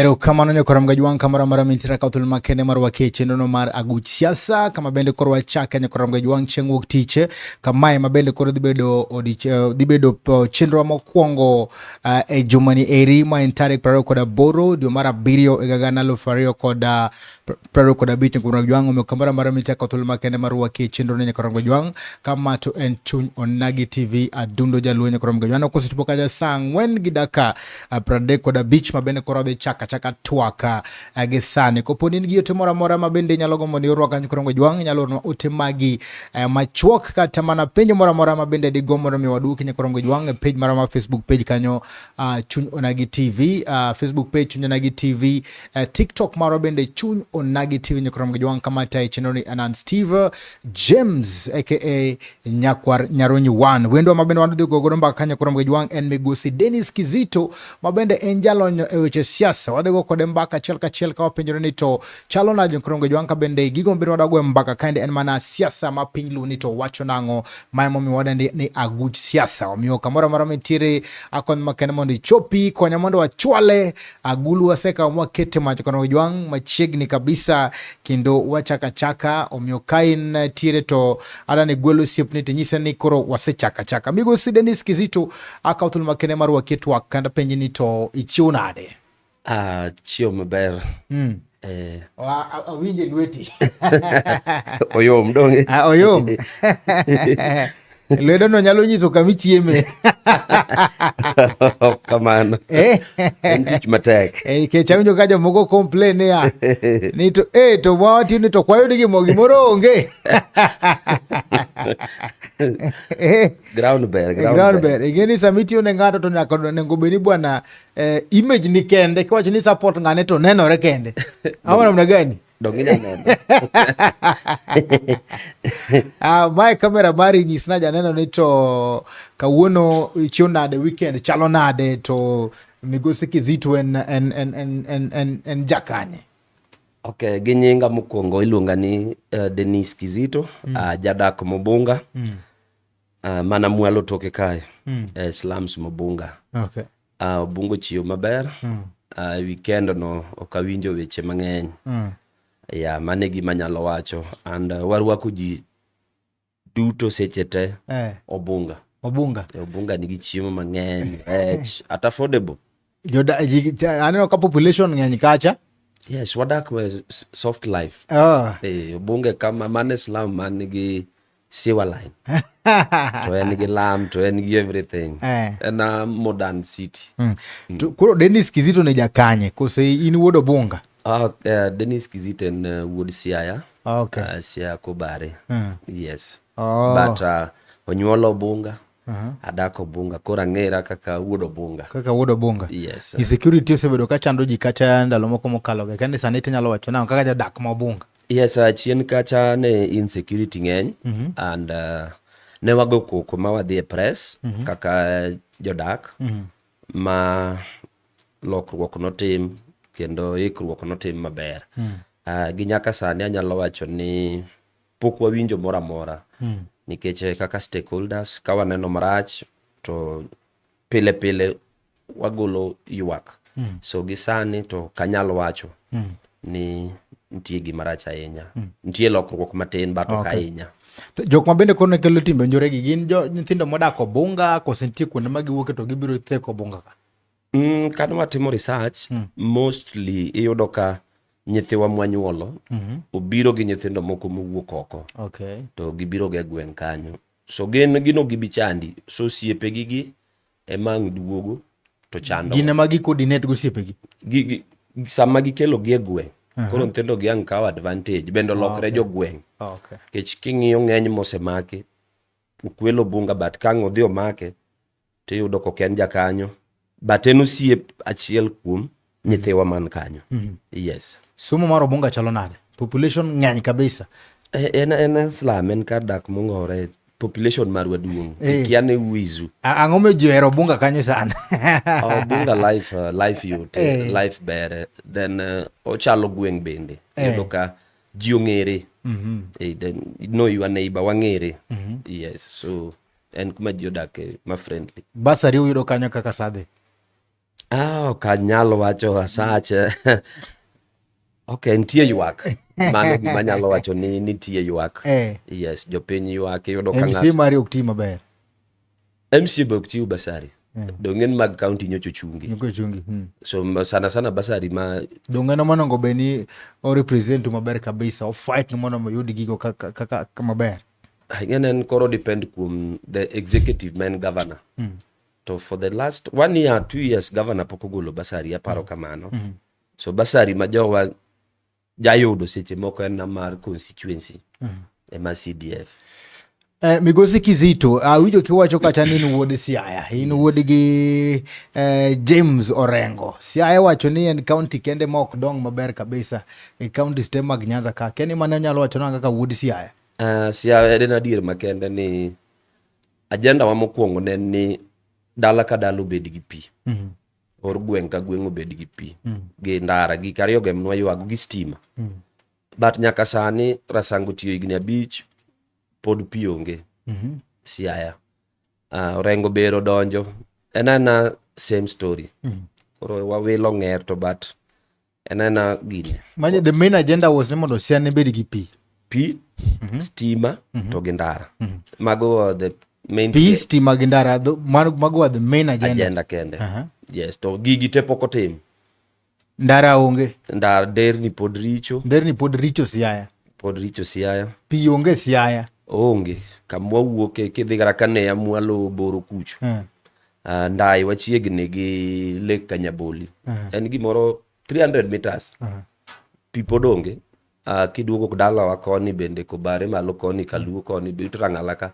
Ero kamano nyo koram gajwang kamara mara mintira kautul makene marwa keche nono mar aguch siasa kama bende korwa chake nyo koram gajwang chengwok tiche kama mabende koro dibedo chenro mokwongo e jumani eri ma tarik 28 dwe mar abiriyo gana 2025 koram gajwang omiyo kamara mara mintira kautul makene marwa keche chenro nyo koram gajwang kama to en chuny onagi TV adundo jaluo nyo koram gajwang kositupo kaja sang wen gidaka 35 mabende koro de chaka twaka gisani koponi nigi yote mora mabende nyalo gombo ni urwaka nyikorongo jwang nyalo no utemagi machuok kata mana penjo mora mabende di gombo mi waduki nyikorongo jwang page mara ma Facebook page kanyo Chuny Onagi TV Facebook page Chuny Onagi TV TikTok mara bende Chuny Onagi TV nyikorongo jwang kama tai chenoni Anan Steve James aka Nyaronyi 1 wendo mabende wandu gogodomba kanya korongo jwang en Migosi Dennis Kizito mabende enjalo eweche siasa wadego kode mbaka chiel ka wapenjore ni to chalo na jonkorongo jwanka bende gigo mbiro wadagwe mbaka kainde en mana siasa ma piny lu ni to wacho nango maimo mi wadandi ni aguch siasa omiyo kamora mitire akon makene mondi chopi konya mondo wachwale agulu waseka mwa kete majonkorongo jwang machiegni kabisa kindo wachaka omiyo kain tire to adani gwelo siepni tinyise ni koro wasechaka Migosi Dennis Kizito akautul makene marwa ketu wakanda penji ni to ichiunade chio maber. Awinje lweti. Oyom donge. Oyom. Lwedo no nyalo nyiso kami chieme. Kamano. Tich matek. Ke chawinjo ka jomoko complain ya. Ni to to wati ni to kwayo digi gimoro onge. Ground bear. Igeni samiti one ngato to nyaka nengo beni bwana image ni kende kwa ni support ngane to nenore kende. Ama namna gani? Dongina neno. My camera mari nyisna janeno ni to kawuono chiona the weekend chalo nade to Migosi Kizito en jakanye. Okay, ginyinga mokwongo iluonga ni Dennis Kizito, jadak Mobunga. Mana mwalo toke kae. Slums Mobunga. Okay. Bungo chiyo maber. Weekend no okawinjo weche mang'eny. Ya mane gima nyalo wacho and warwako ji duto sechete Obunga nigi chiemo mang'eny at affordable aneno ka population ng'eny kacha. Yes, wadak with soft life. Obunga kama mane slum man nigi sewer line to en gi lam to en gi everything en a modern city. Kuro Dennis Kizito ne jakanye kose in wuod Obunga? Dennis Kizito en wuod Siaya. Okay. Siaya Kobare. Yes. But onyuolo Obunga. Adako Obunga kora ng'era kaka wuod Obunga. Yes. Insecurity osebedo ka chando ji kacha ndalo moko mokalo ga kende sanete nyalo wacho na kaka jadak ma Obunga. Yes, chien kacha ne insecurity ng'eny and ne wago koko ma wadhi e press kaka jodak ma lokruok notim kendo ikruok notim maber. Gi nyaka sani anyalo wacho ni pok wawinjo mora nikech kaka stakeholders ka waneno marach to pile wagolo ywak. So gisani to kanyalo wacho ni nitie gima rach ahinya. Nitie lokruok matin but ok ahinya. Jok ma bende kono kelo timbe njore gi gin nyithindo modak Obunga kose nitie kuonde ma giwuoke to gibiro theko Obunga ka? Kano watimo research mostly iyudo ka nyithiwa mwanyuolo obiro gi nyithindo moko mowuok oko. Okay. To gibiro ge gweng kanyo. So gino gibichandi so siepe gigi emang duogo to chando. Gine magi coordinate go siepe gi sama gikelo gi e gweng. Koro nyithindo gi ang kaw advantage bendo lokre jo gweng. Okay. Kech king'iyo ng'eny mosemaki ukwelo Obunga but kango dhi omake to yudo koken jakanyo but en osiep achiel kuom nyithiwa man kanyo. Yes. Somo mar Obunga chalo nade? Population ng'eny kabisa. En slum en kar dak mong'ore population marwa duong'. Kiane wizu. Ang'o me ji ohero Obunga kanyo sana? Obunga life yote, life better. Then ochalo gweng bende. Yudo ka ji ong'ere. Then know your neighbor wang'ere. Yes. So en kuma ji odak ma friendly. Basari uyudo kanyo kaka sadhe? Ok anyalo wacho asache. Ok, nitie ywak. Mano gima anyalo wacho ni nitie ywak. Yes, jopiny ywak. Iyudo ka MC mari ok ti maber. MC be ok chiw basari. Dong'en mag kaunti nyocho chungi. So sana basari ma dong'eno monongo be ni o represent maber kabisa, o fight ni mondo yud gigo kaka maber. Ng'enen koro depend kuom the executive man governor. To for the last 1 year 2 years governor pok ogolo basari, aparo kamano. So basari ma jowa jayudo seche moko en mar constituency ema CDF. Migosi Kizito, awinjo kiwacho kacha ni in wuod Siaya, in wuod gi James Orengo. Siaya wacho ni en county kende ma ok dong maber kabisa e county stem mag Nyanza ka. Keni mane nyalo wacho nanga kaka wuod Siaya? Siaya en adier makende ni agenda wa mokwongo ne ni dala ka dala obed gi pi. Or gweng' ka gweng' obed gi pi. Gi ndara gi kariyo gemnwa ywago gi stima. But nyaka sani Rasango tiyo higni 5 pod pi onge. Siaya. Orengo bero donjo. Enana same story. Koro wawilo ng'er to but enana gini. Manye the main agenda was ni mondo Siaya ne bed gi pi. Pi, stima, to gi ndara. Mago the main. Pi, stima, gi ndara. Mago the main agenda. Agenda kende. Yes, to gigi te poko tim. Ndara onge. Ndara derni pod richo. Derni pod richo Siaya. Pod richo Siaya. Pi onge Siaya. Onge. Kamwa wuoke kidhi gara kane mwalo boro kucho. Ndai wachiegni gi Lake Kanyaboli. En gimoro 300 meters. Pi pod onge. Kiduogo dala wa koni bende Kobare malo koni Kaluo koni be Utrang'ala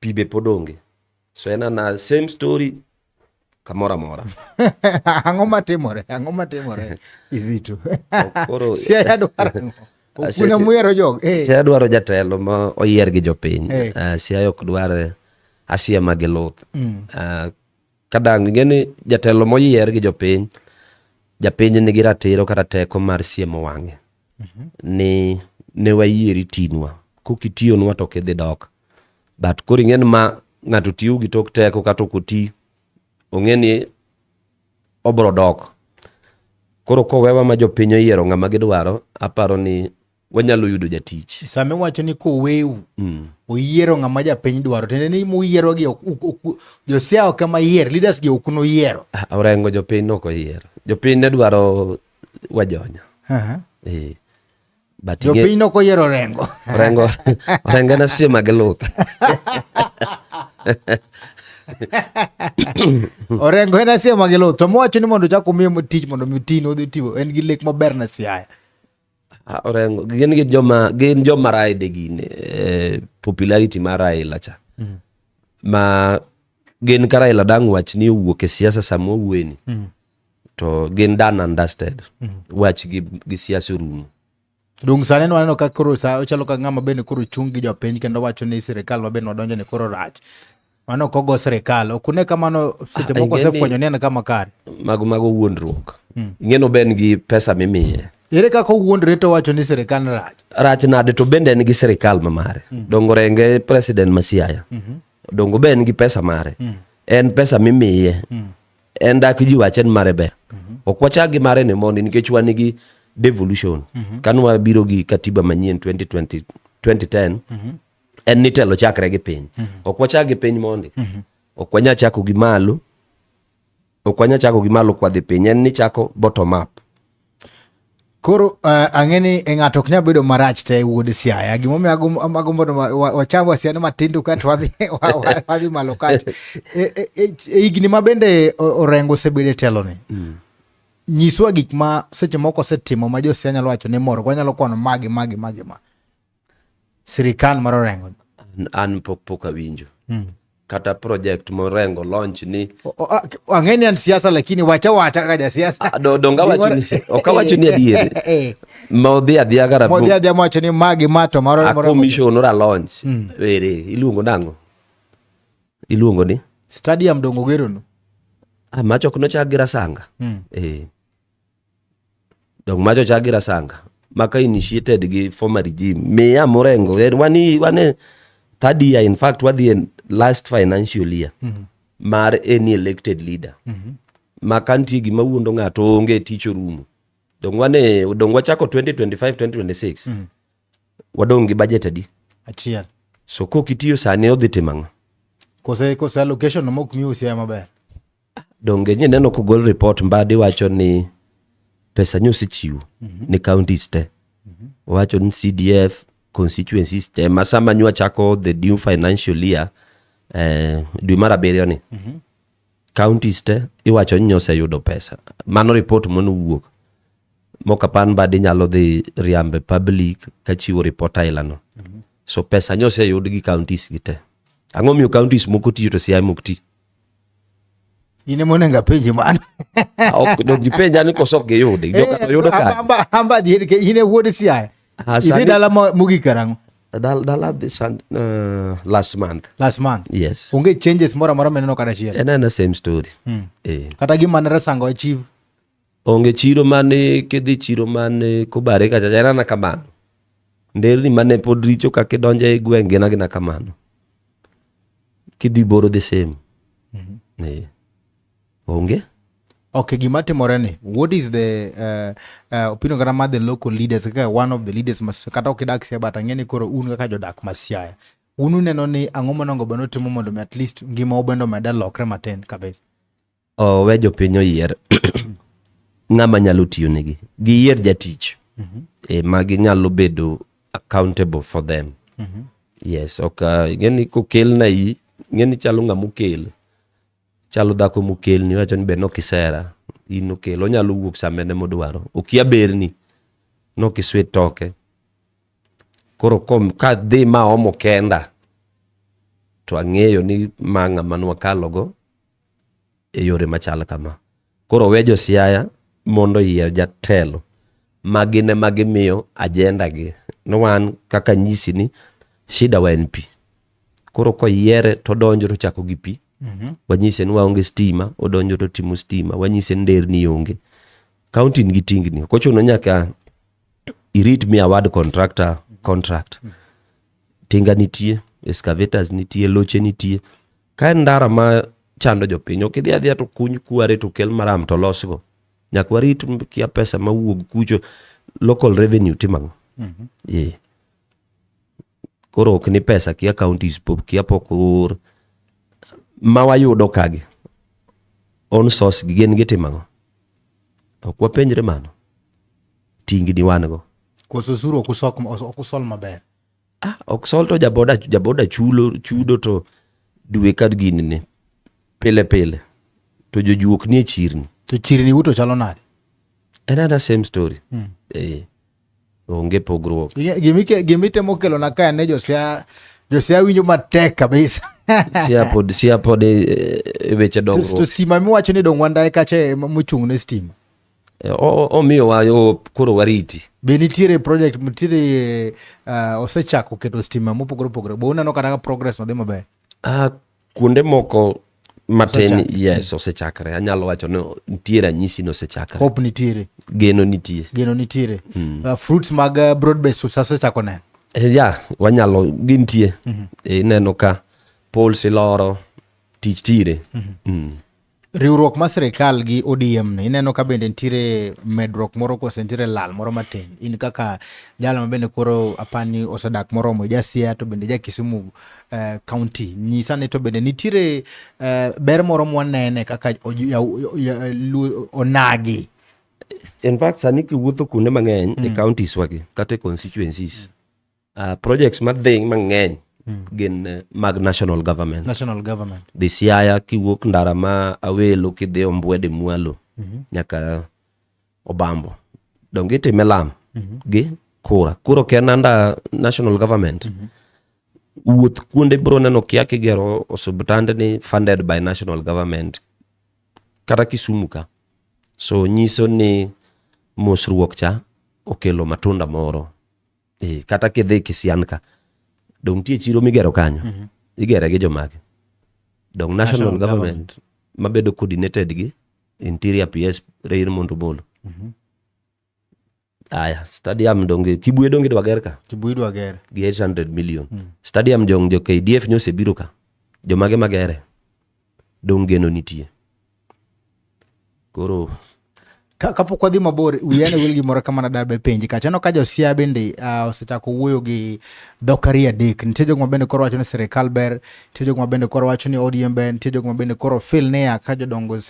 pi be pod onge. So enana same story kamora mora. Ang'o matimore Kizito. Siaya dwaro. Kuna muero jog. Siaya dwaro jatelo ma oyier gi jopiny. Siaya ok dware Asia Mageloth. Kadang ngene jatelo moyier gi jopiny. Japiny nigi ratiro kata teko mar siemo wang'e. Ni ne wayieri tinwa. Kukitiyonwa to kidhi dok. But kori ng'en ma ng'ato tiyo gi tok teko kata okoti. Ong'eni obro dok. Koro kowewa ma jopiny oyiero ng'ama gidwaro, aparo ni wanyalo yudo jatich. Same wacho ni koweu oyiero ng'ama japiny dwaro. Tende ni muyiero gi jo Siaya ok ema yier, leaders gi ok no yiero. Orengo jopiny no ko yiero. Jopiny ne dwaro Wajonya. But jopiny no ko yiero Orengo. Orengo na Asia Mageloth. Orengo en Asia Mageloth. To mwacho ni mondo chako miye tich mondo mitino odhi tiwo en gi lek maber na Siaya. Orengo gin joma raide gine popularity mar Raila cha. Ma gin ka Raila dang' wach ni owuok e siasa samo wueni. To gin done understood. Wach gi siasa rumo. Dung sane waneno ka koro ochalo ka ng'ama bende koro chung gi jopiny kendo wacho ni sirikal ma bende wadonjo ni koro rach. Mano kogo sirikal. Okune kamano seche moko sefwenyo ni en kama kare. Mago wuondruok. Ing'eno ben gi pesa mimiye. Ere kaka wuondre to wacho ni sirikal rach. Rach nade to bende en gi sirikal mamare. Dongo Renge president ma Siaya. Dongo ben gi pesa mare. En pesa mimiye. En dak ji wachen mare be. Ok wachagi mare ne mondi nikech wan gi devolution. Kanwa biro gi katiba manyien 2010. En nitelo chakre gi piny. Ok wachagi piny mondi. Ok wanya chako gi malo. Ok wanya chako gi malo kwa dhi piny. En ni chako bottom up. Koro ang'eni ng'ato ok nyal bedo marach te wuod Siaya. Gimomiyo agombo wachamba Siaya matindo ka to wadhi malo kacha. Higni ma bende Orengo osebede telo ni. Nyiswa gik ma seche moko setimo ma jo Siaya nyalo wacho ni moro. Wanyalo kono magi ma. Sirikal mar Orengo. An pok awinjo. Kata project mo Orengo launch ni. Ang'eni an siasa lakini wacha kaka ja siasa. Donga wacho ni. Oka wacho ni adieri. Modhi adhiya gara. Modhi adhiya wacho ni magi mato mar Orengo. A commission ora launch. Were iluongo nango. Iluongo ni. Stadium dongo gero no. Macho kuno chagira sanga. Dong macho chagira sanga. Maka initiated gi former regime. Meya Orengo. Wane third year, in fact, what the last financial year, mar any elected leader. ma kantie gima wuondo ng'ato onge tich orumo. Dong wachako 2025-2026 wadong gi budget adi achiel. So kokitiyo sani odhi timang'o? Kose allocation no mok miyo usia maber. Donge nye neno kogol report mbadi wacho ni pesa nyo sichiwo ni counties te. Wacho ni CDF constituencies te masama nywa chako the new financial year dwe mar abiriyo ni. Counties te iwacho ni nyose yudo pesa. Mano report mono wuok. Mokapan badi nyalo dhi riambe public kachiwo report ailano. So pesa nyose yud gi counties gite. Ang'o miyo counties moko tiyo to siya mok ti? Ine monenga penji man. Ok dongi penja ni kosok ge yude. Yudo ka. Amba di ke ine wodi siya. Ide dala mugi karango. Dala this last month. Last month. Yes. Unge changes mora meneno kada chiel. And the same story. Kata gima nere sango achieve. Onge chiro mane kedhi chiro mane kubare ka jana na kamano. Nderni mane pod richo kake donje gwenge na gina kamano. Kidhi boro the same. Onge? Okay, gima timore ni. What is the opinion kata ma the local leaders, kaka one of the leaders kata okidak siya bata ngeni koro un kaka jodak masiaya. Unu neno ni ang'o monongo bano timo mondo at least ngima obendo meda lokre matin kabisa. We jopinyo yier. Ng'ama nyalo tiyo negi. Giyier jatich. Magi nyalo bedo accountable for them. Yes, okay. Ngeni kokel na yi, ngeni chalo ng'amukel. Chalo dhako mukel ni wacho ni be nokisera. Ino kel, onyalo wuok samene modwaro. Okia berni. Nokiswe toke. Koro ka dhi ma omo kenda. To ang'eyo ni manga manwa kalogo e yore machala kama. Koro wejo siaya mondo yier jatelo magine magimiyo agenda gi. No wan kaka nyisi ni shida wa NP. Koro ko yiere to donjo to chako gi pi. Wanyise ni waonge stima, odonjo to timo stima. Wanyise nderni onge. County ngi tingni. Kochuno nyaka irit mi award contract. Tinga nitie, excavators nitie, loche nitie. Ka ndara ma chando jopinyo kidhi adhiya to kuny kuare to kel maram to losgo. Nyak warit kia pesa ma wuog kucho local revenue timang'o. Koro ok ni pesa kia counties pop kia pokor ma wayudo kage on source gen gitimang'o. Ok wapenjre mano. Tingi ni wan go. Koso suru okusol maber. Ok sol to jaboda chudo to dwe kad gini ni pile. To jojuok ni chirni. To chirni uto chalo nade? Another same story. Onge pogruok. Gimite mokelo na kaya ne Josia winjo matek kabisa. Siya pod weche dongruok. To stima miwacho ni dong wandae kache mochung' ne stima. Omiyo wa koro wariti. Be nitiere project nitiere osechako keto stima mopogore. Bo uneno kata progress no dhi maber. Kuonde moko matin yes osechakre. Anyalo wacho no nitiere ranyisi no osechakre. Hope nitiere. Geno nitie. Fruits mag broad based osechako ne. Wanyalo gintie. Neno ka polls iloro tich tire. Riwruok ma sirikal gi ODM ni ineno ka bende nitiere medruok moro kose nitiere lal moro matin. In kaka jalo mabende koro apani osedak moromo Jasia to bende Kisumu county. Nyisa ni to bende nitiere ber moro mwanene kaka onagi. In fact sani kiwuotho kuonde mang'eny e counties wagi kata constituencies. Projects madhing mang'eny gin mag national government. Dhi Siaya kiwuok ndara ma Awelo kidhi Ombwede Mwalo nyaka Obambo. Donge itime Lam gi Kuro kenanda national government. Wuoth kuonde bro neno kia kigero osubtande ni funded by national government. Kata Kisumu ka. So nyiso ni mosruok cha okelo matunda moro. Kata kidhi Kisianka. Dong tie chiro migero kanyo. Igere gi jomage. Dong national government mabedo coordinated gi Interior PS Reir Montobolo. Stadium donge Kibuye donge dwager ka. Kibuye dwager gi 800 million. Stadium jo KDF nyose biro ka. Jomage magere. Dong geno nitie. koro kapok wadhi mabor, wiyane wil gimoro kama nadabe penji kachano ka josia bende osechako wuoyo gi dhokari adek. Nitie jok ma bende koro wacho ni sirikal ber, nitie jok ma bende koro wacho ni ODM ber, nitie jok ma bende koro feel ne ka jodongo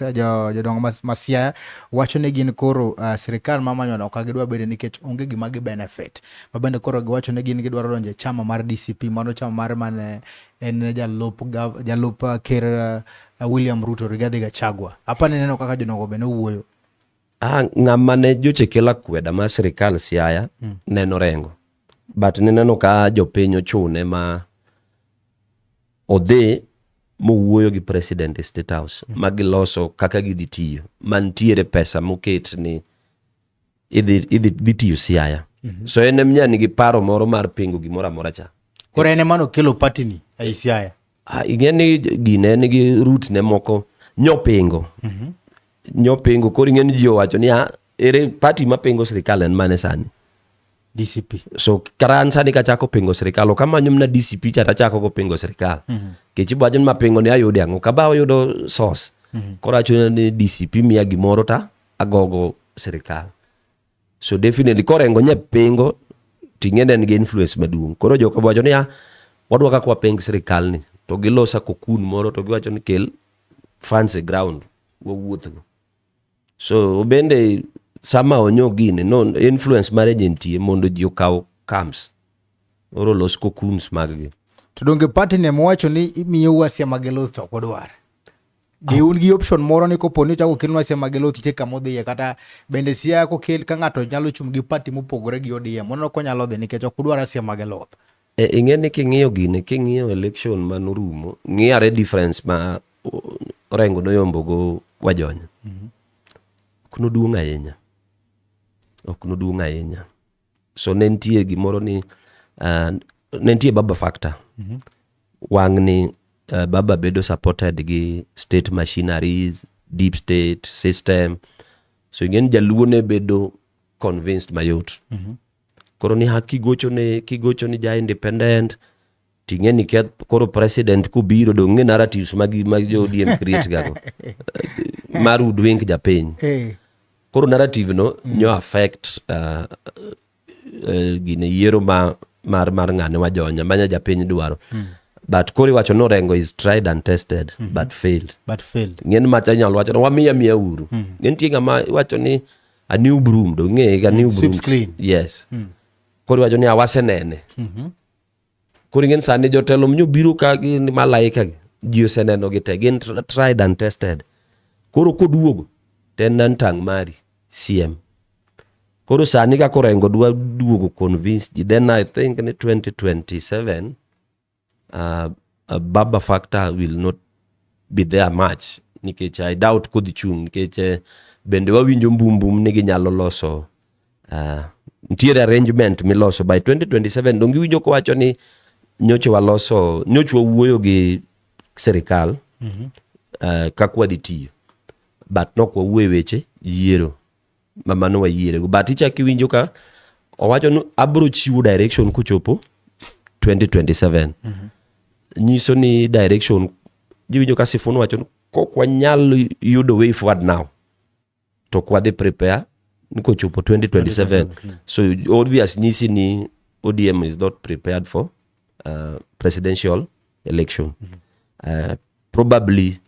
Siaya wacho ni gin koro sirikal mamanyono ok gidwa bedo nikech onge gima gi benefit. Ma bende koro giwacho ni gin gidwaro donjo e chama mar DCP, mano chama mar mane en jalup ker William Ruto, Rigathi Gachagua. Hapa neno kaka jodongo bende wuoyo. Ng'ama ne joche kela kweda ma sirikal Siaya neno rengo, but neno ka jopiny ochune ma odhi mowuoyo gi president e State House magiloso kaka gidhi tiyo, mantiere pesa moket ni idhi tiyo Siaya. So en emnya nigi paro moro mar pingo gimoro amora cha. Koro en mano kelo party ni ai Siaya. Ing'e ni gine nigi root ne moko nyopingo. Nyopingo koro ing'e ni ji owacho ni ere party mapingo sirikal en mane sani? DCP. So karan sani kachako pingo sirikal, kamanyo mna DCP chata chako go pingo sirikal. Kechi bwajon mapingo ni ayude ang'o kabao yudo source. Koro acho ni DCP miya gimoro ta agogo sirikal. So definitely korengo nye pingo ting'ene nige influence maduong'. Koro joko bwacho ni wadwa ka kwa ping sirikal ni to gilosa kokun moro to giwacho ni kel fancy ground wawuotho. So bende sama onyo gine no influence mare jentie mondo ji okaw camps oro los cocoons maggi. To donge party ne mowacho ni imiyo wasia mageloth to kodwar. Ge un gi option moro ni koponi chago kel wasia mageloth nitie kamodhiye kata bende Siaya kokel ka ng'ato nyalo chung' gi party mopogore gi ODM mono ko nyalo dhi nikech ok odwar wasia mageloth. Ing'e ni king'iyo gine, king'iyo election manorumo, ng'iyare difference ma Orengo noyombo go Wajonya. Ok noduong' ahinya. Ok noduong' ahinya. So nentie gimoro ni nentie Baba factor. Wang ni Baba bedo supported gi state machineries, deep state system. So ing'e ni Jaluo ne bedo convinced mayot. Koro ni kigocho ni ja independent, ting'e ni koro president kubiro do ng'e narratives mag jo ODM create gago. Maru dwing japiny. Koro narrative no nyo affect gine yiero mar ng'ane Wajonya manya japiny dwaro. But koro wacho no Orengo is tried and tested but failed. Ng'en macha nyalo wacho no wamiya uru. Ng'en tie ng'ama wacho ni a new broom do ng'e a new broom. Sweeps clean. Yes. Koro wacho ni awasenene. Koro ng'en sani jotelo mnyo biro ka ni malaika ji oseneno gite gin tried and tested. Koro koduogo ten nan tang mari CM. Koro sani ka Orengo dwa duogo convince ji, then I think in 2027 Baba factor will not be there much nikech I doubt kodhi chung nikech bende wawinjo mbumbum ni ginyalo loso ntiere arrangement miloso by 2027 dongi winjo ko wacho ni nyocho wuoyo gi sirikal kakwa dhi tiyo, but nok wawuoyo weche yiero mamano wayiere, but ichaki winjo ka owacho ni abro chiwo direction kuchopo 2027. Nyiso ni direction jiwinjo ka Sifuna wacho ni kok wanyalo yudo way forward now to kwa dhi prepare niko chopo 2027. So obvious nyisi ni ODM is not prepared for presidential election. Probably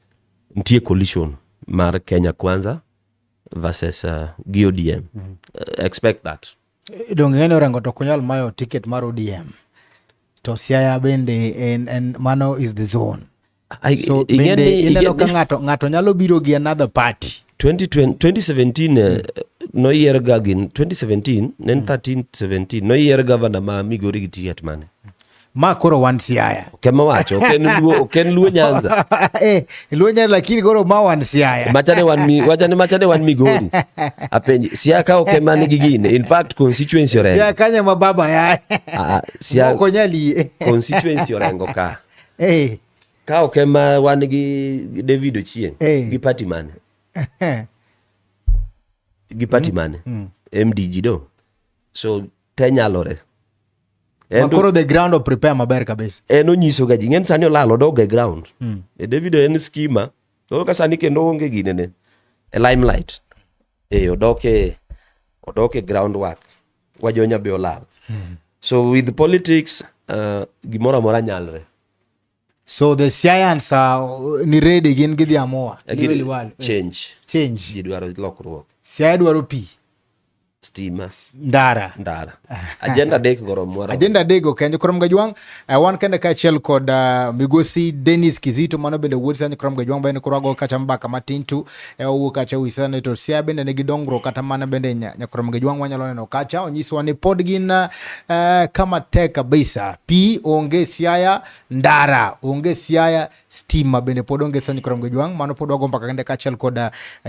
ntie coalition mar Kenya Kwanza versus ODM. Expect that. Donge ng'ene Orengo to kunyal mayo ticket mar ODM. To Siaya bende and mano is the zone. So bende ineno ka ng'ato nyalo biro gi another party. 2017 no year gagin 2017 nen 13-17 no year governor ma Migori gi ticket mane ma koro wan Siaya kema wacho ken Luo Nyanza Luo Nyanza lakini koro ma wan Siaya machane wan Migori apenji Siaya ka okema ni gigine, in fact constituency Orengo Siaya kanya mababa ya Siaya moko nyali constituency Orengo ka okema wan gi David Ochieng gi party mane gi party mane MDG do. So tenyalore makoro the ground of prepare maber kabisa eno nyiso gaji ng'en sani olalo dog e ground David en skima to ka sani kendo onge gine ne limelight odoke groundwork wajonya be olal. So with politics gimoro amora nyalre. So the science ni ready gin gidhi amoa change ji dwaro lokruok. Siaya dwaro pi, stima, ndara. Agenda dek goro mwara. Agenda dego kenyo Korom Gajwang wan kende kachiel kod migosi Dennis Kizito mano bende wuod sanyo Korom Gajwang bende kurago kacha mbaka matintu owuok kacha wisane to Siaya bende nigi dongruok kata mana bende nya Korom Gajwang wanyalo neno kacha onyiso ni pod gin kama tek kabisa. Pi onge Siaya, ndara onge Siaya, stima bende pod onge sanyo Korom Gajwang mano pod wago mbaka kende kachiel kod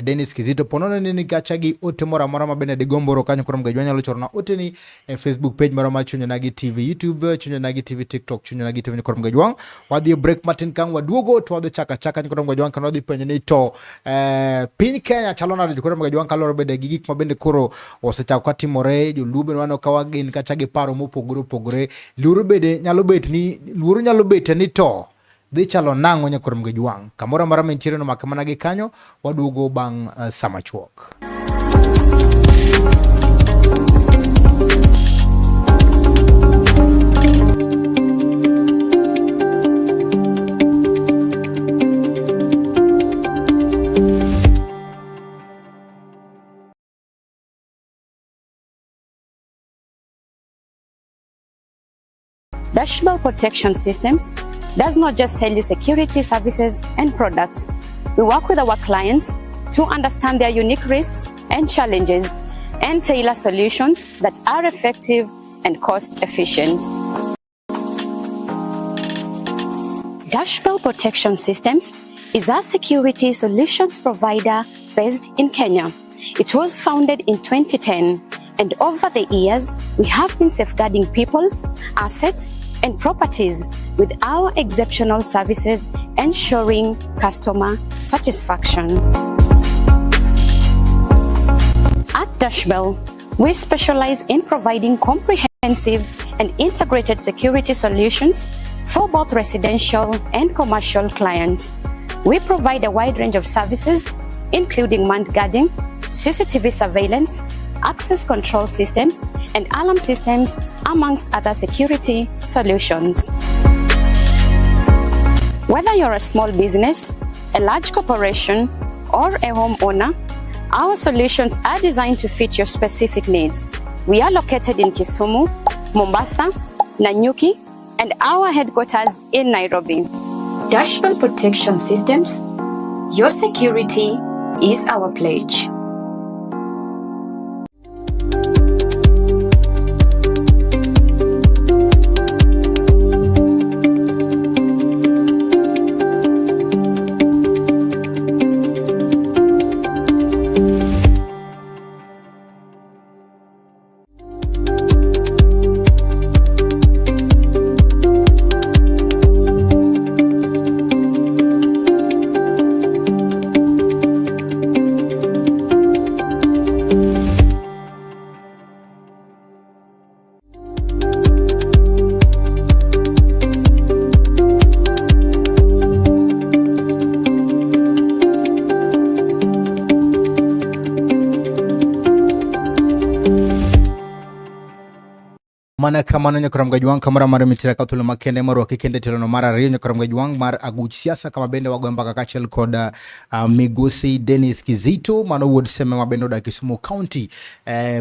Dennis Kizito ponono ni kacha gi ote mora ma bende digomboro kanyo Korom Gajwang nyalo chorona ote ni Facebook page maroma Chunyo Nagi TV, YouTube Chunyo Nagi TV, TikTok Chunyo Nagi TV ni Korom Gajwang. Wadhi break matin kang waduogo to wadhi chaka ni Korom Gajwang kan wadhi penye ni to piny Kenya chalona ni Korom Gajwang kaloro bende gigik mabende koro osechako katimore jolube wano kawagin kacha gi paro mopogore luoro bende nyalo bet ni to dhi chalo nango nya Korom Gajwang kamora mara mentiere no makamana gi kanyo waduogo bang samachuok. Dashbell Protection Systems does not just sell you security services and products. We work with our clients to understand their unique risks and challenges and tailor solutions that are effective and cost efficient. Dashbell Protection Systems is a security solutions provider based in Kenya. It was founded in 2010, and over the years, we have been safeguarding people, assets, and properties with our exceptional services, ensuring customer satisfaction. At Dashbell, we specialize in providing comprehensive and integrated security solutions for both residential and commercial clients. We provide a wide range of services, including manned guarding, CCTV surveillance, access control systems, and alarm systems, amongst other security solutions. Whether you're a small business, a large corporation, or a homeowner, our solutions are designed to fit your specific needs. We are located in Kisumu, Mombasa, Nanyuki, and our headquarters in Nairobi. Dashbell Protection Systems, your security is our pledge. Mana kamano nya Korom Gajwang kamara mara mitira kathulu makende marwa kikende telono mara riyo nya Korom Gajwang mar aguch siasa kama bende wagwemba kakachel koda migosi Dennis Kizito mano wood seme mabendo da Kisumu County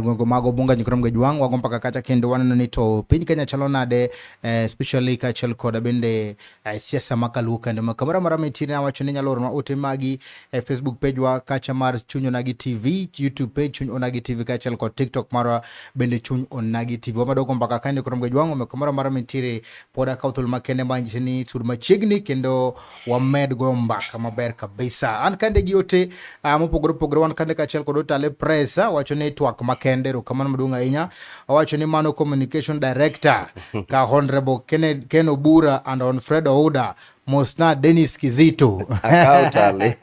gwengo mago bunga nya Korom Gajwang wagwemba kakacha kende wana nito pinyi Kenya chalona de especially kachel koda bende siasa makaluka ndema kamara mara mitira na wachoni nya loro na ote magi Facebook page wa kacha mar Chunyo Nagi TV, YouTube page Chunyo Nagi TV kachel koda TikTok mara bende Chunyo Nagi TV wamadogo mpaka kande Korom Gajwang umekomara mara mitire poda kautul makende manjini surma chigni kendo wamed gomba kama ber kabisa an kande giote mopogoro wan kande kachel kodota le press wacho network makende ro kamano madunga inya wacho ni mano communication director ka honorable Ken Obura and on Fred Ouda Mosna Dennis Kizito Akautale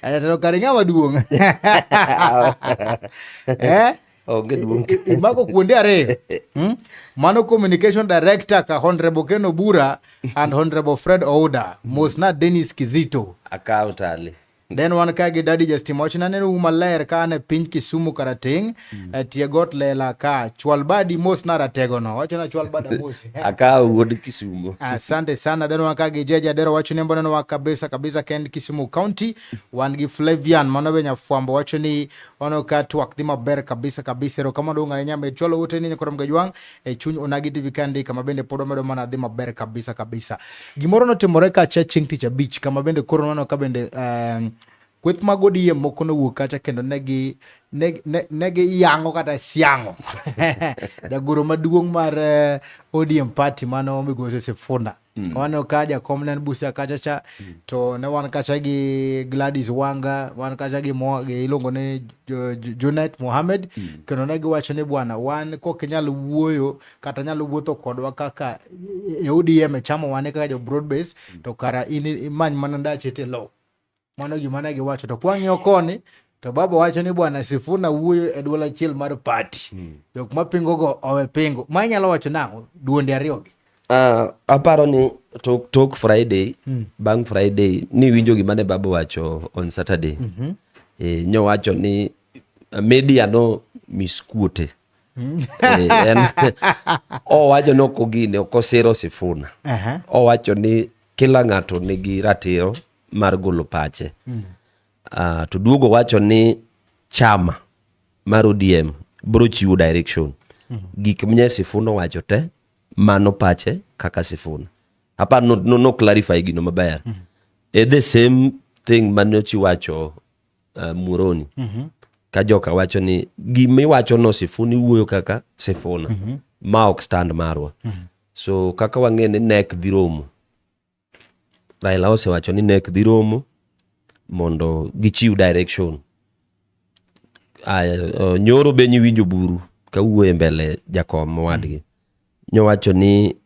ayatero karinga maduong Mako kuonde are Mano communication director ka Honorable Ken Obura and Honorable Fred Ouda Mosna Dennis Kizito Akautale Then wan ka gi Daddy Justin wacho naneno maler ka ne piny Kisumu karating tie got lela ka chwal badi mos na ratego no wacho na chwal bada mos Aka wuod Kisumu. asante sana. Then wan ka gi Jeja Dero wacho ni mbona wa kabisa kend Kisumu County. Wan gi Flavian mano benya fwambo wacho ni wano ka twak dhi maber kabisa ro kama donga nyame cholo ute ni korom gajwang e chuny Onagi TV kandi kama bende podo medo mana dhi maber kabisa. Gimoro no timore ka ching tich abich kama bende koro wano ka bende kweth magodi moko no wuok kacha kendo negi yango kata siango jagoro maduong' mar ODM party mano Migosi Sifuna wano kaja komnen busa kacha cha to ne wan kacha gi Gladys Wanga wan kacha gi ilongo ne Junet Mohamed kendo negi wacho ni bwana wan kok nyalo wuoyo kata nyalo wuotho kodwa kaka ODM chamo wane kaka jo broad base to kara imany mananda chete lo mano gima ne giwacho to kwang'io koni to baba wacho ni bwana Sifuna wuoyo e duol achiel mar party jok mapingo go owe pingo manyalo wacho nang'o duonde ariyo gi aparo ni tok Friday bang Friday ni winjo gima ne baba wacho on Saturday nyo wacho ni media no miskuote o wacho no kogine okosero Sifuna o wacho ni kila ng'ato nigi ratiro mar golo pache to duogo wacho ni chama mar ODM bro chiwo direction gik mnye Sifuna wacho te mano pache kaka Sifuna hapa no clarify gino maber the same thing manochi wacho Muroni ka joka wacho ni gimi wacho no Sifuna wuoyo kaka Sifuna ma ok stand marwa so kaka wang'ene nek dhi romo Raila osewacho ni nek dhi romo mondo gichiw direction nyoro be winjo buru ka wuoyo mbele jakom mowadgi nyo wacho ni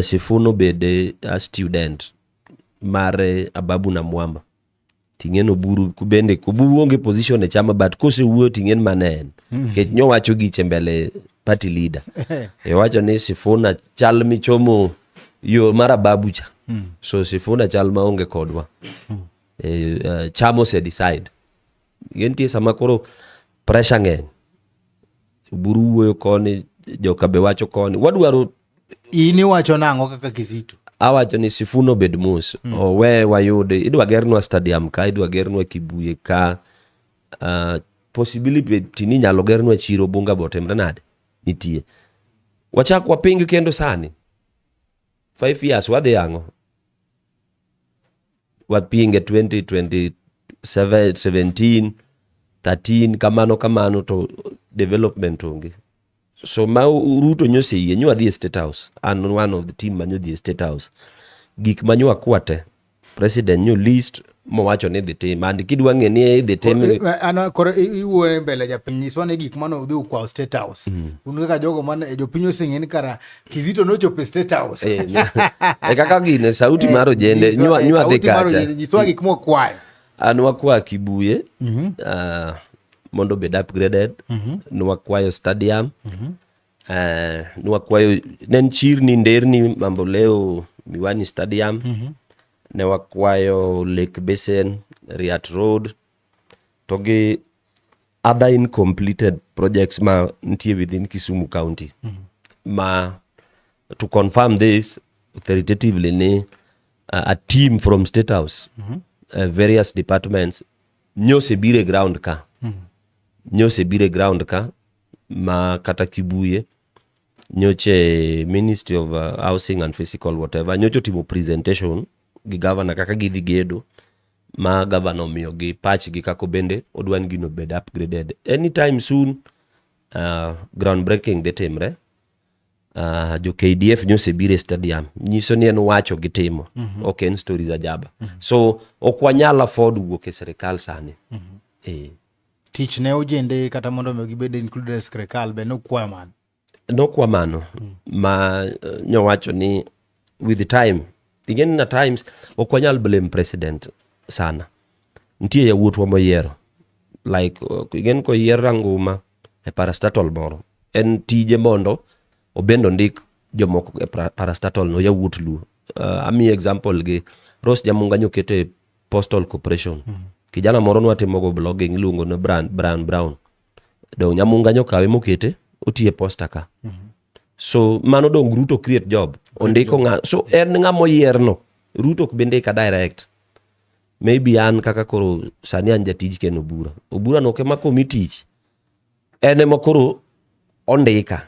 Sifuna bede student mare Ababu na Mwamba ting'eno buru kubende kuburu onge position e chama but kose wuoyo ting'en manen ket nyo wacho giche mbele party leader wacho ni Sifuna chal michomo yo mara Ababu cha so Sifuna chal maonge kodwa chamo se decide gentie sama koro pressure ng'eny buru wuoyo koni joka be wacho koni wadwaro ini wacho nang'o kaka Kizito awacho ni Sifuna bed mos we wayude idwa gernwa stadium ka idwa gernwa Kibuye ka possibility ni nyalo gernwa chiro bunga botemre nade nitie wachak waping kendo sani 5 years wadhi yango wapinge 2027 17 13 kamano to development onge so ma Ruto nyose yie nywa dhi State House and one of the team manyo dhi State House gik manyo akwate president nyo list mo wacho ni dhi tim and kidwa ng'e ni dhi tim ana koro iwuoyo mbele japiny nyiswa ni gik mano dhi kwa State House un kaka jogo man jopiny oseng'eni kara Kizito nochopo State House kaka gine sauti maro jende nywa dhi kacha nyiswa gik mokwayo an wakwa Kibuye mondo bed upgraded nwakwayo stadium nwakwayo nen chirni nderni mambo leo Miwani stadium ne wakwayo Lake Basin Riat Road togi other incompleted projects ma ntie within Kisumu County ma to confirm this authoritatively ni a team from State House various departments nyose bire ground ka ma kata Kibuye nyoche Ministry of Housing and Physical whatever nyocho timo presentation gi governor kaka gidhi gedo ma governor miyo gi patch gi kako bende odwan gino bed upgraded anytime soon groundbreaking detemre jo KDF nyose bire stadium nyiso ni en wacho gitimo ok en stories ajaba so okwanyala afford wuok e serikal sani tich ne ojende kata mondo me gibede included e serikal be nokwa mano ma nyo wacho ni with the time again na times okwanyal blame president sana ntie ya wuotwa moyiero like again ko yier ranguma e parastatal moro en tije mondo obendo ndik jomoko e parastatal no ya wuot lu ami example gi Rose Jamunga nyokete Postal Corporation kijana moro nwatimo go blogging iluongo no Brian Brown. Dong nyamunga nyokawe mokete otie posta ka. So mano dong Ruto create job. Ondiko so en ng'amo yierno. Ruto bende ka direct. Maybe an kaka koro sani an jatij ken Obura. Obura no kema komi tich. Ene mokoro ondika.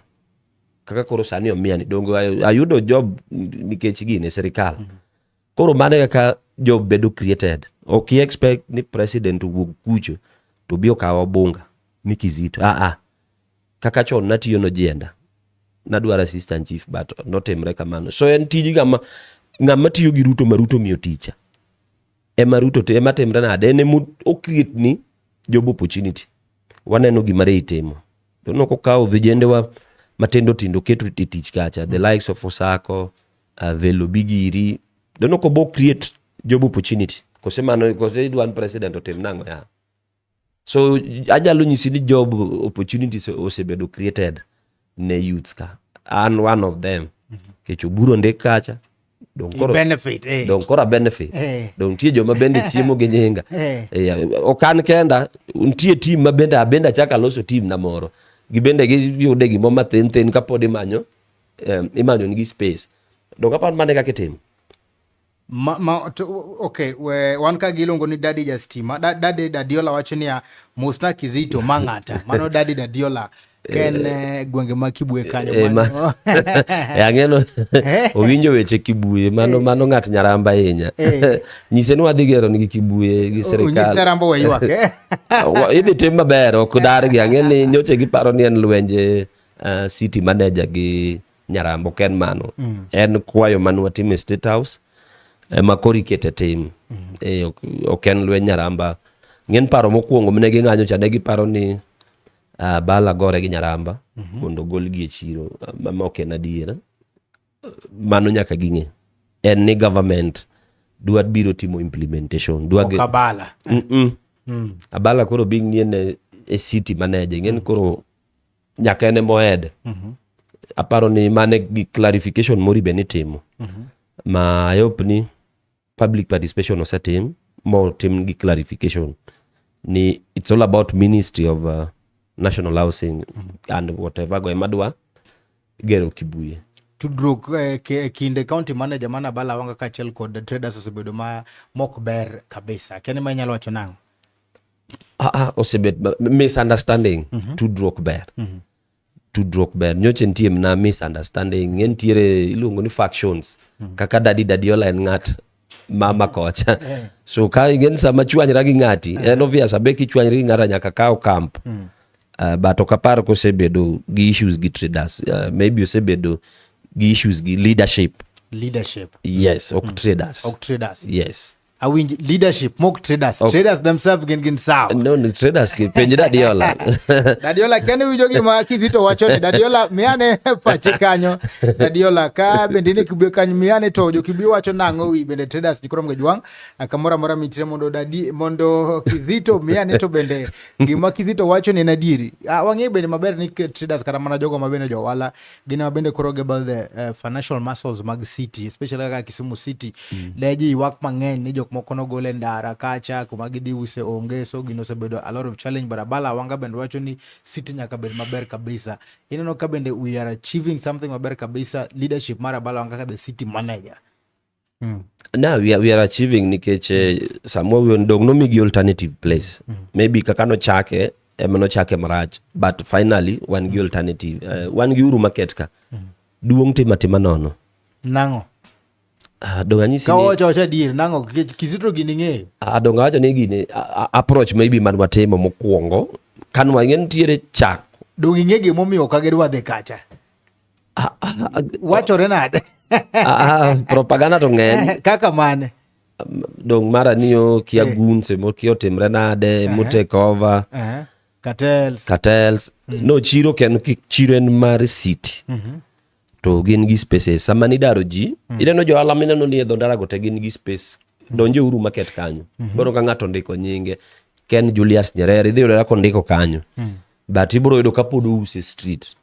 Kaka koro sani omiani. Dongo ayudo job nikech gine serikal. Koro mane kaka job bedo created. Ok expect ni president wuog kucho to bio kawo bunga ni Kizito. Kaka chon natiyo no jenda. Nadwara assistant chief but notemre kamano. So en tiji ng'ama tiyo gi Ruto maruto miyo ticha. Ema Ruto te ema temre nade ene o create ni job opportunity. Waneno gimare itemo. Dono ko kawo vijende wa matendo tindo ketu tich kacha. The likes of Osako, Velo Bigiri. Dono ko bo create job opportunity. Kose idwan president otem nango ya. So ajalo nyisi ni job opportunities osebedo created ne youths ka. And one of them. Kecho buro ndek kacha. Benefit. Don kora benefit. Don tie joma bende chiemo gi nyinga. Okan kenda untie team mabende abenda chaka loso team na moro. Gibende giyude gimo mathin kapod imanyo nigi space. Don kapan mane kake team. Okay, wan ka gilongo ni Daddy Justima. Daddy Dadiola wacho niya Musna Kizito mang'ata. Mano Daddy Dadiola ken gwenge ma Kibuye kanyo. Ang'eno owinjo weche Kibuye mano ng'at Nyaramba ahinya. Nyise ni wadhi gero nigi Kibuye gi serikal. Nyise Nyaramba waywak idhi tim maber ok dargi. Ang'eni nyoche giparo ni en lwenje city manager gi Nyaramba ken mano. En kwayo manu watime State House. Makori kete tim. Ok en lwenje Nyaramba. Ng'en paro mokwongo mne gi ng'anyo cha ne giparo ni Bala gore gi Nyaramba mondo gol gi e chiro ma ok en adiera. Mano nyaka ging'e. En ni government dwa biro timo implementation. Abala. Abala koro bing ni en e city manager. Ng'en koro nyaka ene moed. Aparo ni mane gi clarification mori be ni timo. Ma yop ni public participation osetim mo tim gi clarification. Ni it's all about Ministry of National Housing and whatever go emadwa gero Kibuye. Tudruok kinde county manager mana Bala wanga kachel kod traders osebedo ma mok ber kabisa. Kene ma inyalo wacho nango? Osebed misunderstanding. Tudruok ber. Tudruok ber. Nyoche ntie na misunderstanding. Ngentiere iluongo ni factions. Kaka Dadiola en ng'at mama kocha. So ka igen sama chwanyra gi ng'ati en obvious abe kichwanyri gi ng'ata nyaka kaw camp. But okaparo ko sebedo gi issues gi traders. Maybe osebedo gi issues gi leadership. Yes, ok traders. Yes. Awinj leadership mok traders. Traders themselves gin sawa. No, traders ki penj Dadiola. Dadiola kene wijo gima Kizito wacho ni Dadiola miane pache kanyo. Dadiola ka bende ni Kibuye kanyo miane to jo Kibuye wacho nango wi bende traders nikoro mgejwang. Akamora mitire mondo Kizito miane to bende gima Kizito wacho ni nadiri. Wang'e bende maber ni traders kata mana jogo mabende jo wala gina mabende koro about the financial muscles mag city, especially like Kisumu city. Leji wak mang'eny ni jok moko no gole ndara kacha kuma gidhi use onge so gino sebedo a lot of challenge but Bala wanga bende wacho ni city nyaka bed maber kabisa. Ineno ka bende we are achieving something maber kabisa leadership mara Bala wanga ka the city manager. Now we are achieving nikech somewhere we ndong no migi alternative place. Maybe kakano chake emano chake marach but finally one gi alternative one gi uru market ka duong tima nono nango donga nyisi ni kawo dir nango Kizito gini ng'eyo donga wacho ni gini approach maybe man watimo mokwongo kan wang'en tiere chak donga ing'e gimomiyo kagedwa dhi kacha wachore nade propaganda to ng'eny kaka mane dong mara niyo kia gunse mo kio timre nade mo take over cartels no chiro ken chiro en mar city to gin gi spaces sama ni daro ji ineno jo alamina no nie dhondara go te gin gi space donje uru market kanyo boro ka ng'ato ndiko nyinge Ken Julius Nyerere idhi yudo ko ndiko kanyo but ibro yudo kapod use street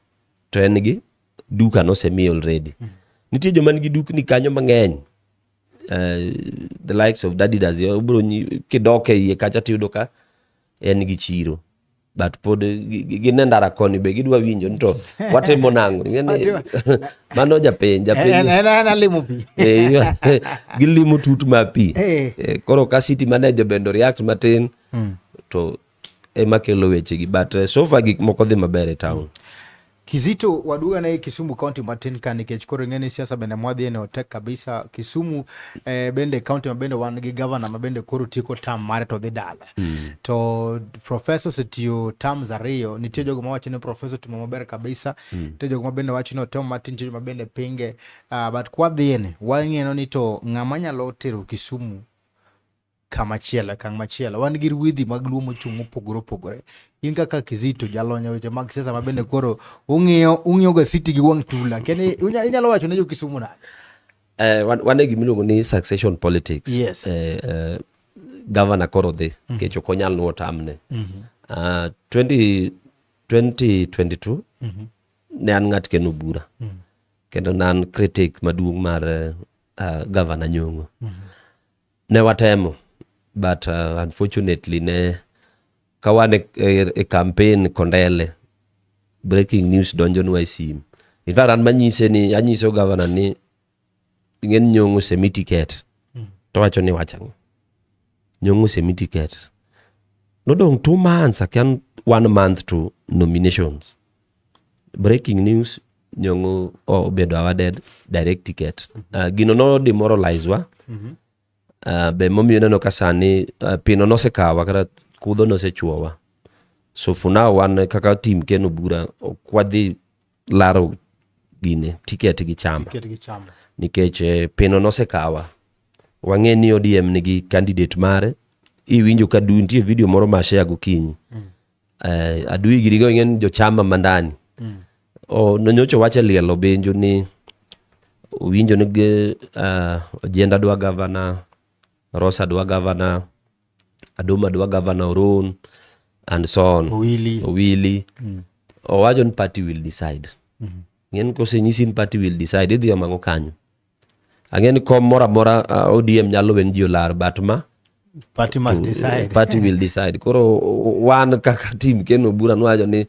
to en gi duka no semi already nitie joma nigi dukni kanyo mang'eny the likes of Daddy Dazzy obro kidoke iye kacha tiyudo ka en gi chiro, but pod gine ndara koni be gidwa winjo nito watimo nango mano japenja limo pi gilimo tut ma pi koro ka city manager bendo react matin to ema kelo weche gi, but so far gik moko dhi maber e town. Kizito waduga na Kisumu County matin ka nikech koro ng'eni siasa bende mwadhi ene otek kabisa. Kisumu bende county mabende wan gi governor mabende koro tiko tam mare to dhi dala. To professor setiyo tam za riyo, nitie jogo mawacho ni professor timo maber kabisa. Nitie jogo mabende wacho ni otom matin, nitie jogo mabende pinge. But kwa dhi ene, wang'eno ni to ng'ama nyalo tero Kisumu kamachielo kang machielo. Wan gi ruedhi mag luo mochung' opogore. In kaka Kizito jalonya weche mag siasa mabende koro ung'iyo ga city gi wang' tula. Kene inyalo wacho ne jo Kisumu na? Wane gimiluongo ni succession politics. Yes. Governor koro dhi, kech ok onyal nuo tamne. 2022 ne an ng'at keno bura. Kendo nan critic maduong' mar Governor Nyong'o. Ne watemo, but unfortunately ne kawane e campaign kondele breaking news donjo nwa sim. In fact an anyiso governor ni ng'en Nyong'o semi ticket. To wacho ni wachang. Nyong'o semi ticket. Nodong 2 months, akian 1 month to nominations. Breaking news, Nyong'o obedo awarded direct ticket. Gino no demoralize wa. Be momiyo neno kasani pino nose kawa kata kudho nose chuowa. So for now wan kaka team keno bura kwadhi laro gine ticket gi chama. Nikech pino nose kawa. Wang'e ni ODM nigi candidate mare. Iwinjo ka du nitie video moro ma share gokinyi. Adui girigo ng'en jo chama mandani. Nonyocho wache lielo benjo ni winjo ni Ojenda dwa governor, Rosa dwa governor, Adoma dwa governor Orun, and so on. Owili. Owajon party will decide. Ng'en kose nyisin party will decide, idhi omango kanyo. Ang'en kom mora ODM nyalo wen ji olar batma. Party must decide. Party will decide. Koro wan kaka team keno bura nwajo ni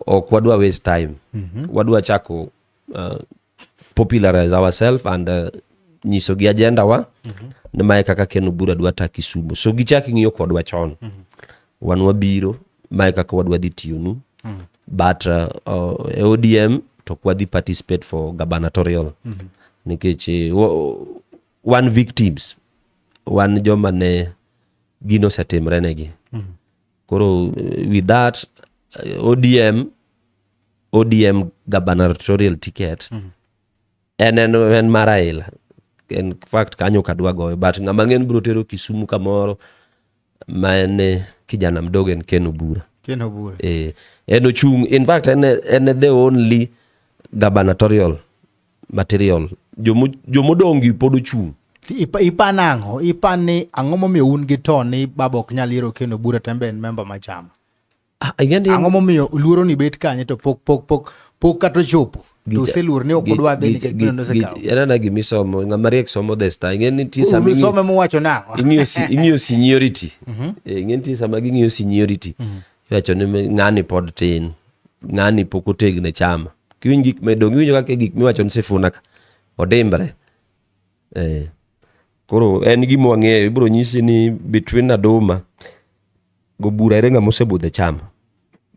ok wadwa waste time. Wadwa chako popularize ourselves and nyiso gi agenda wa. Mae kaka keno bura dwa ta Kisumu. So gichaki ng'iyo kodwa chon. Wan wabiro, mae kaka wadwa dhi tiyonu. But ODM to kwadhi participate for gubernatorial. Nikech one victims, one joma ne gino setimre negi. Koro with that, ODM gubernatorial ticket, en Marail. In fact kanyo kadwa goyo, but ng'ama ng'en bro tero Kisumu kamoro mane kijana mdogo en Keno Bura. En ochung, in fact en the only gubernatorial material. Jomodongi pod ochung. Ipa nango, ipa ni ang'o momiyo un gi to ni baba ok nyal yiero Keno Bura tembe en member ma chama. Ang'o momiyo luoro ni bet kanye to pok kato chopo. To selur ne okudwa dhi nikech bino se kawo. Yana gimi somo, ng'ama riek somo desta. Ng'en ni ti sama some muwacho nango. Ing'iyo seniority. Ng'en ti sama ging'iyo seniority. Iwacho ni ng'ani pod tin. Ng'ani pok otegne chama. Kiwinj gik medong, iwinjo kaka gik miwacho ni Sifuna ka odimbre. Koro en gima wang'eyo, ibiro nyisi ni between Adoma go Bura ere ng'ama osebudho e chama.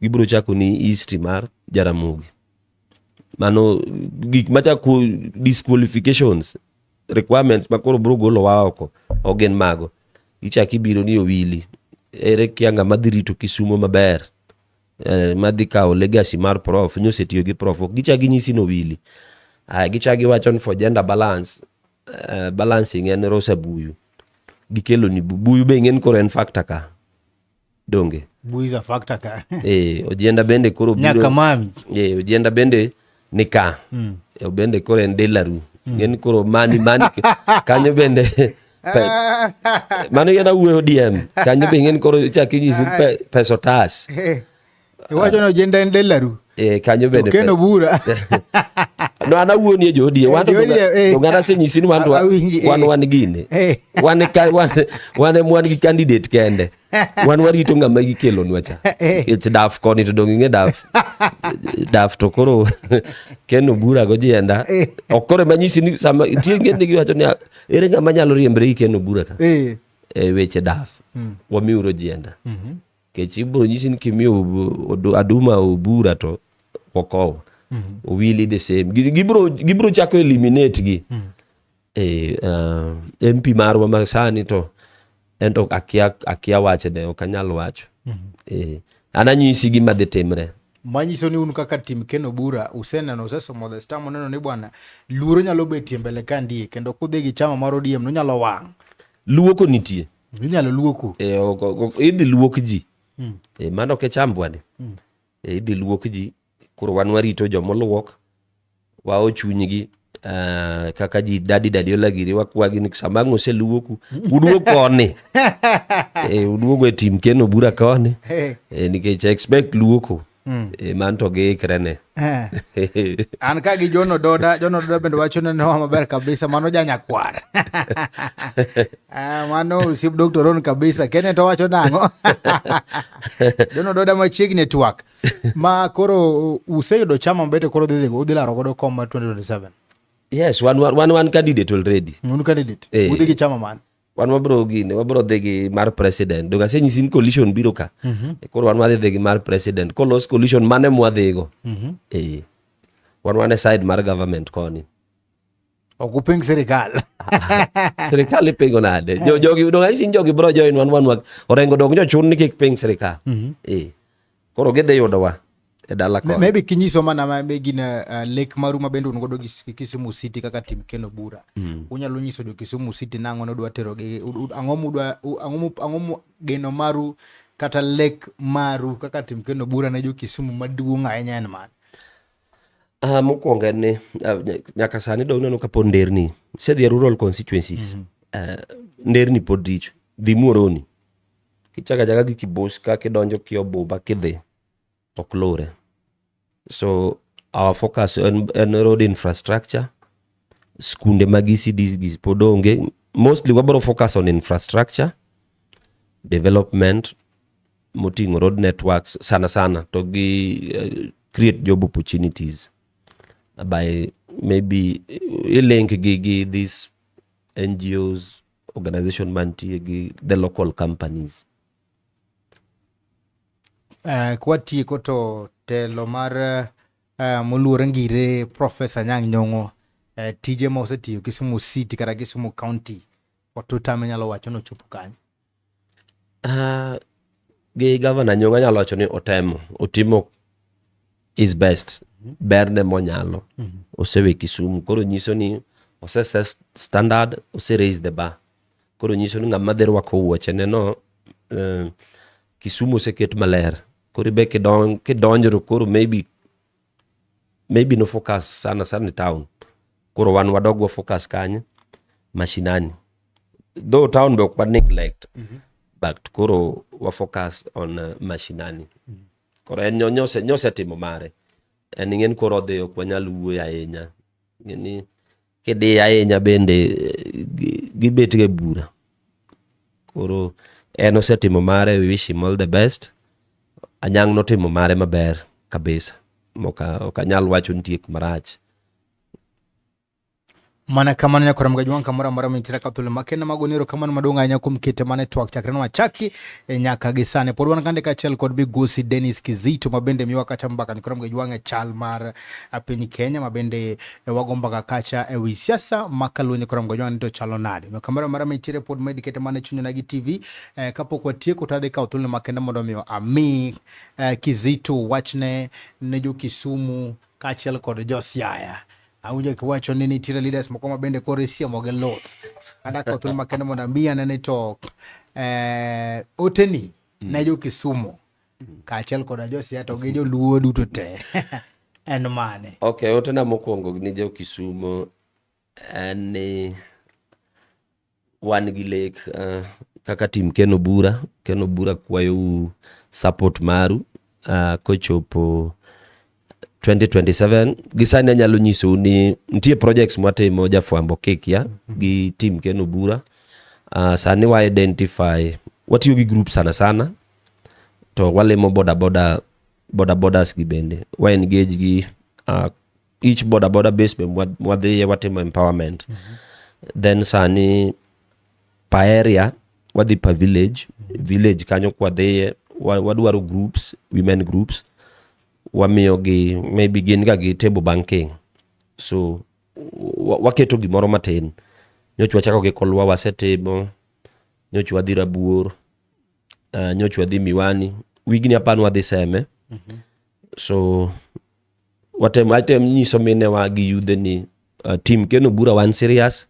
Gibiro chako ni East mar Jaramogi. Mano gik machako disqualifications, requirements makoro bro golo wa oko ogen mago. Ichaki biro ni Owili. Ere kianga madhirito Kisumu maber. Madhi kawo legacy mar prof, nyosetiyo gi prof. Gichagi nyisi no Owili. Gichagi wachon for gender balance. Balancing en Rosa Buyu. Gikelo ni Buyu be ng'en koro en factor ka. Donge. Buyu is a factor ka. Ojenda bende koro biro. Nyaka mami. Ojenda bende nika. Bende koro en Delaru. Ng'en koro mani kanyo bende mano yana uwe ODM. Kanyo be ng'en koro chaki nyisi peso tas. Iwacho no ojenda en Delaru. Kanyo bende Keno Bura. No ana wuoni jodi wan to ngana senyisi ni wan gine wan gi candidate kende wan warito ngama gikelonwa cha it's daf koni to dong nge daf to koro Ken Obura go jienda okore manyisi ni sama tienge ndigi wacho ni ere ngama nyalo riembre Ken Obura ka weche daf wamiuro jienda kech ibro nyisi ni kimio Aduma Obura to okow really the same gibro chako eliminate gi MP marwa masani to ento akia wache de okanyalo wacho ananyisi gima dhi timre manyiso ni unu kaka tim Ken Obura usena no seso mo the star moneno ni bwana luoro nyalo betie mbele kandi kendo kudhi gi chama mar ODM no nyalo wang luoko nitie nyalo luoko idhi luok ji mano ke chambwane idhi luok ji kuro wan warito jomoluok wao chunygi kaka ji dadi olagiri wakwagi ni samango se luoku uduo koni uduo tim Ken Obura koni nikech expect luoko man to gi krene an ka gi jono doda bende wacho ne no maber kabisa mano janyakwar mano sip Dr. Ron kabisa Kene to wacho nango jono doda machiegni network ma koro useyudo chama mbete koro udhi laro godo kom 2027. Yes, one candidate already. One candidate. Udhi gi chama man. Wan wabro dhigi mar president. Doga se nyisin coalition biro ka. Koro wan wadhi dhigi mar president. Kolos coalition mane mwadhigo. Wan side mar government koni. Okuping serikal. Serikal ipingo nade. Jogi doga isin jogi bro join wan orengo dog nyo chun ni kik ping serikal. Koro gidhi yudowa. Maybe kinyiso mana maybe gina lake maru mabendo ngodo Kisumu City kaka tim Ken Obura unyalo nyiso jo Kisumu City nango no dwa tero gi angomu geno maru kata lake maru kaka tim Ken Obura na jo Kisumu maduong' ahinya en man mokwongo ni nyaka sani dong neno ka pod nderni sedhi rural constituencies nderni pod richo dhi Muoroni kichaka jaga gi Kiboska kidonjo Kioboba kidhi oklore. So our focus on road infrastructure, skunde magisi di podonge, mostly wabro focus on infrastructure, development, moting road networks, sana, to create job opportunities by maybe link gigi these NGOs, organization manti the local companies. Kwa tieko to telo mar moluor ngire Professor Anyang' Nyong'o tije ma osetiyo Kisumu City kata Kisumu County otutame nyalo wacho no chopo kanye gi Governor Nyong'o nyalo wacho ni otimo is best berne monyalo osewe Kisumu koro nyiso ni ose standard ose raise the bar koro nyiso ni ng'ama dhi rwako wuoche ne no Kisumu oseket maler koro be kidonjro koro maybe no focus sana town koro wan wadogwa focus kanye mashinani though town be ok neglect but koro wa focus on mashinani koro en nyose timo mare en ng'en koro dhi ok wanyal wuoyo ahinya ng'eni kidhi ahinya bende gibet ge bura koro en osetimo mare. We wish him all the best. Anyang' notimo mare maber kabisa okanyal wacho nitie marach mana kamano nyakora mgajwan kamara mara mitira katule makena magonero kamano madonga nya kumkete mane twak chakrena machaki nyaka gisane podwan kande ka chel kod Bigosi Dennis Kizito mabende miwa kacha mbaka nikora mgajwan chal mar apini Kenya mabende wagomba kacha ewi siasa makalo nikora mgajwan nito chalo nade kamara mara mitira pod medikete mane chunyo nagi TV kapo kwa tie kutade katule makena modomio ami Kizito wachne nejo Kisumu kachel kod Josiaya aunja kiwacho nini tira leaders mokoma bende koresia mogeloth adaka thul makende mona mbia nene to oteni nejo Kisumu kachel koda Josia to gejo luo duto te en mane okay otena mokwongo ni jo Kisumu ni wan gi lek kaka tim Ken Obura kwayo support maru kochopo 2027 gisani anyalo nyiso ni nitie projects mwatimo jafwambo Kekia gi team Ken Obura. Sani wa identify watiyo gi group sana to walimo bodas gi bende wa engage gi each boda base be wadhiye watimo empowerment. Then sani pa area wadhi pa village kanyo kwadhiye wadwaro groups, women groups, wamiyo gi maybe gin ga gi table banking, so waketo gimoro matin. Nyoch wachako gi kolwa wasetimo, nyoch wadhi Rabuor, nyoch wadhi Miwani, wigni apani wadhi Seme. So watem nyiso mine wa gi yudhe ni team Ken Obura wan serious,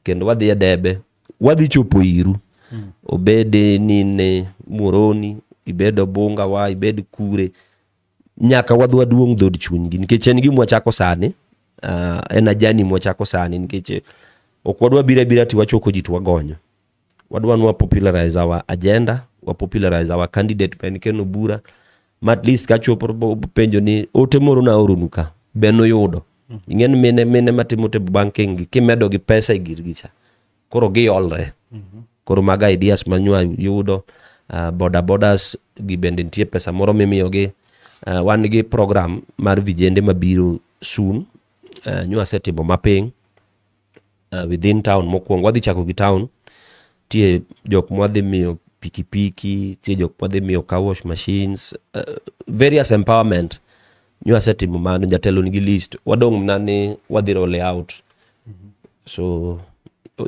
kendo wadhi Debe, wadhi chopo iru. Obede nine Muhoroni, ibedo Bunga wa, ibedo Kure, nyaka wadwa duong' dhod chunygi nikech en gima wachako sani, en ajani mwachako sani nikech ok wadwa bira ti wachoko ji to wagonyo. Wadwa nwa popularize our agenda, wa popularize our candidate pen Ken Obura, at least kachopo penjo ni ote moro na orunuka beno yudo. Ingen mene matimo te banking kimedo gi pesa igirgi cha, koro gi olre. Koro maga ideas manywa yudo. Bodas gi bende nitie pesa moro mimiyo gi. Wan gi program mar vijende mabiro soon, nywa setimo mapping within town. Mokwongo wadhi chako gi town, tie jok mwadhi miyo pikipiki, tie jok mwadhi miyo car wash machines, various empowerment. Nywa setimo mano, jatelo nigi list, wadong' mnani wadhi roll out. So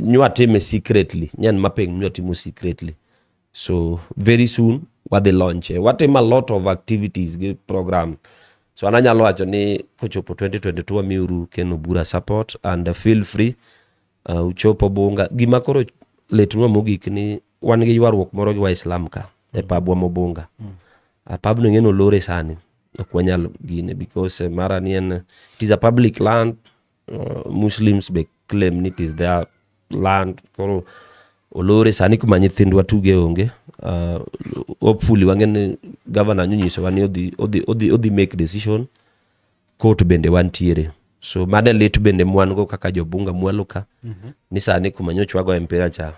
nywa time secretly, nyan mapping nywa timo secretly. So very soon wadhi launch. Watimo a lot of activities gi program. So ananyalo wacho ni kochopo 2022 miuru Ken Obura support and feel free uchopo Bunga. Gima koro letnwa mogik ni wan gi ywaruok moro gi Waislam ka e pabwa Mobunga. Pabno ng'eno lore sani ok wanyal gine because mara ni en it is a public land. Muslims be claim it is their land, koro olore sani kuma nyithindwa tuge onge. Hopefully wangen governor nyinyiso wani odi make decision, court bende wantiere. So made lit bende mwango kaka jobunga mwaluka ni sani kuma nyochwago empira cha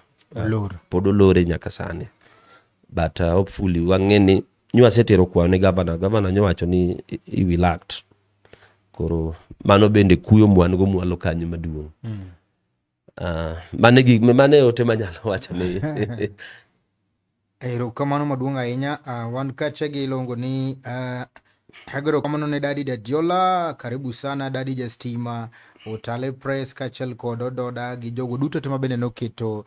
podo lore nyaka sani. But hopefully wangeni nywa setero kwa ni governor nyowacho ni he will act. Koro mano bende kuyo mwango mwaluka nyuma duong'. Mane ote manyalo wacho ni erokamano maduong' ahinya. Wan kacha gi ilongo ni erokamano ne Dadi Dadiola, karibu sana Dadi Jastima, Otale Press kachel kod Ododa gi jogo duto te mabende noketo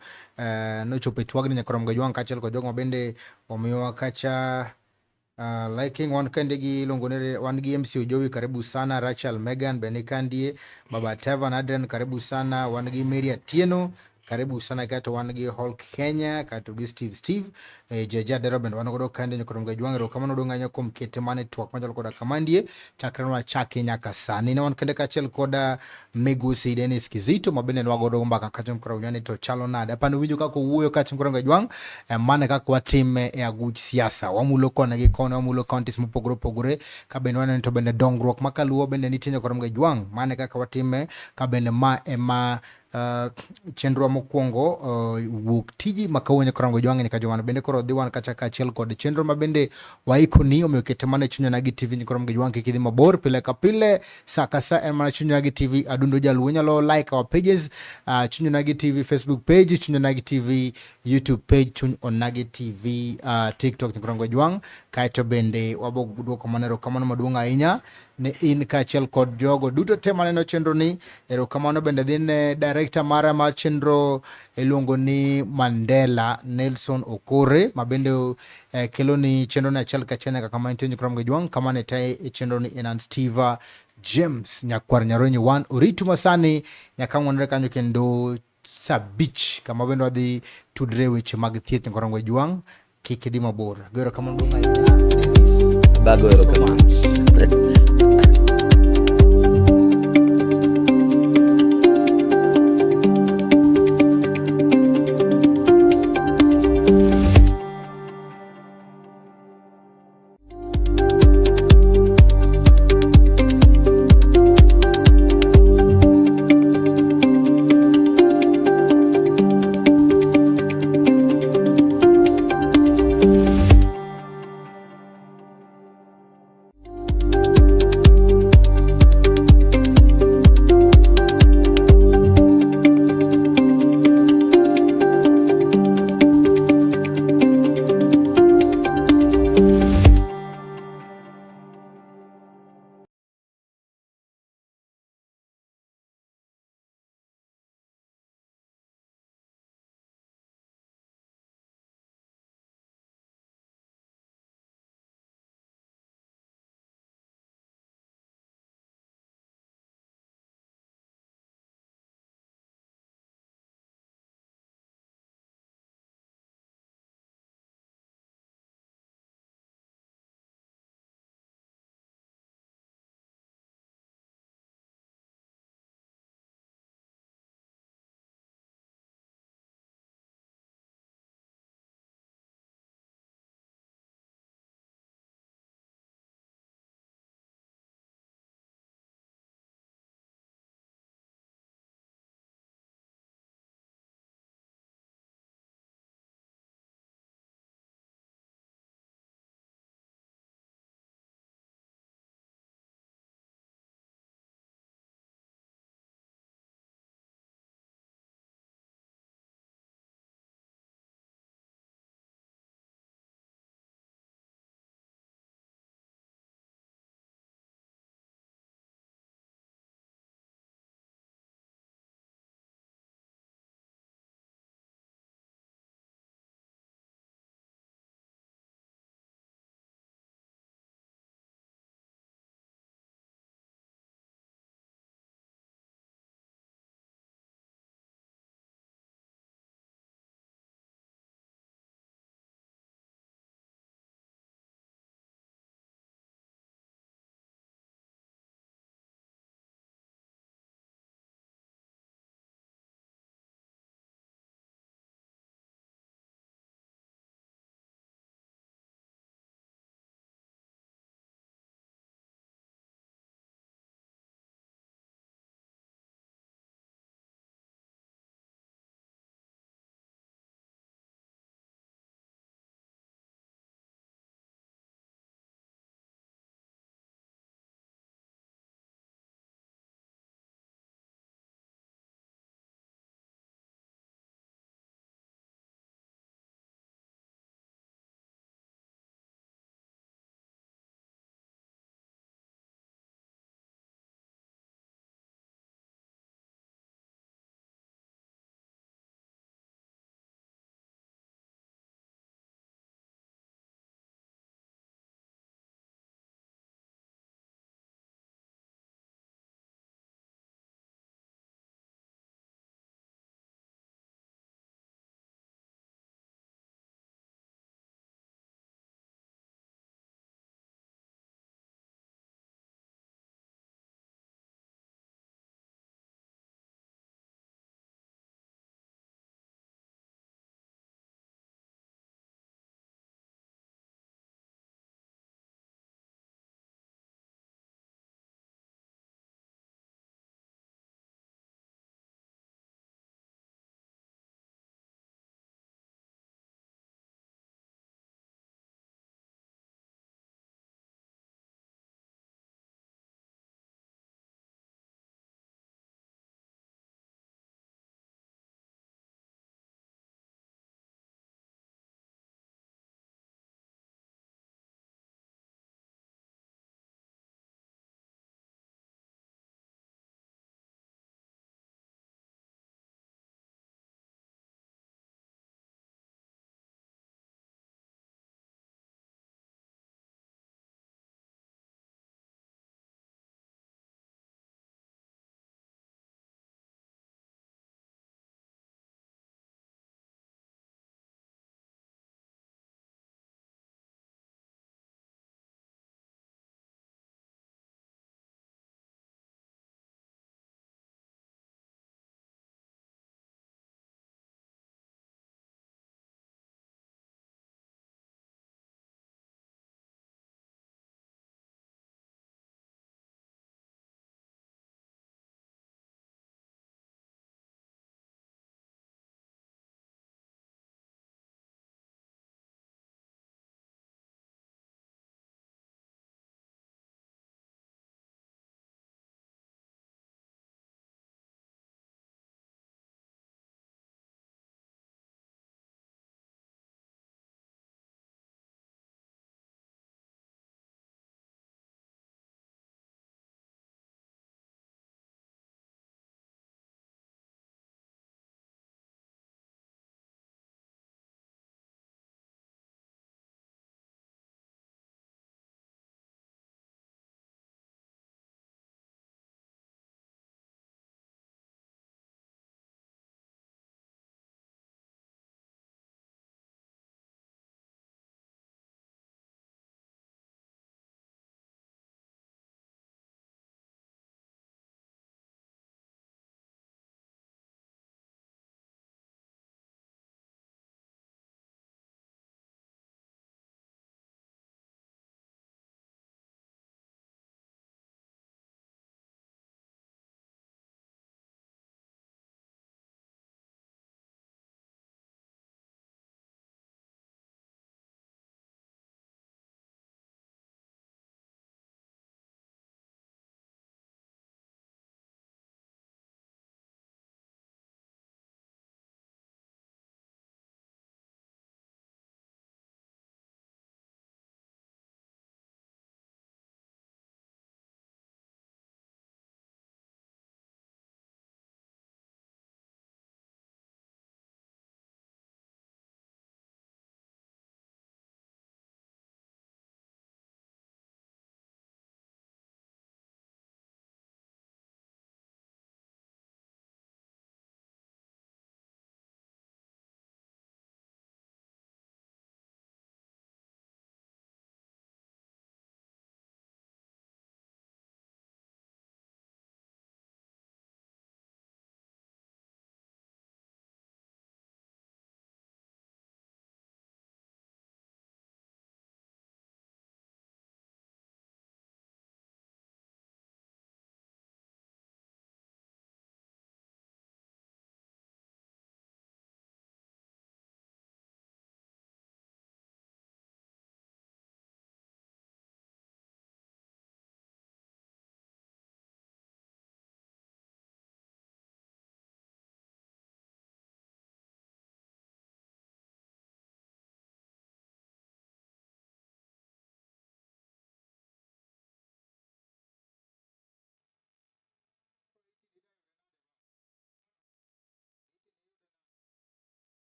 nochopo twagni nyaka rom gajwang' kachel kod jogo mabende omiwa kacha liking. Wan kende gi ilongo ne wan gi MC Ojowi, karibu sana. Rachel Megan Benikandie, Baba Tevan Adrian, karibu sana. Wan gi Mary Atieno, karibu sana. Kato wan gi Hulk Kenya, kato gi Steve Jeja Deroben wan godo kande nyokoro mgajwang'ero kamano donga nyakom kete mane twak majalo koda kamandie chakranwa chake nyaka sani. Ne wan kende kachel koda Megusi Dennis Kizito mabende nwagodo mbaka kachom kora unyani to chalo nade apano winjo kako wuoyo kachom kora mgajwang' mane kako watime e aguch siasa wamulo kona gi kone wamulo counties mopogore kabende wane to bende dongruok makaluwo bende nitie nyokoro mgajwang' mane kako watime kabende ma ema chenro mokwongo wuok tiji makawonyo korango jwange nyaka jomana bende koro dhi wan kacha kachiel kod chenro mabende waiko ni omiyo kete mana chunya nagi TV ni korango jwange kidhi mabor pile ka pile saa ka saa en mana chunya nagi TV adundo jaluo nyalo like our pages chunya nagi TV Facebook page, chunya nagi TV YouTube page, chunya onagi TV TikTok ni korango jwang kaito bende wabo duoko manero kamano maduong' ahinya ne in kachiel kod jogo duto te maneno chenro ni. Erokamano bende dhine director mara mar chenro iluongo ni Mandela Nelson Okore mabende kelo ni chenro na chel kachene kaka maintain krom gejwang kama ne tai chenro ni Enan Steve James nyakwar nyaronyi wan oritu masani nyakang'onre kanyo kendo sabich kama bende wadhi tudre weche mag thieth krom gejwang kikidhi mabor. Erokamano bago erokamano.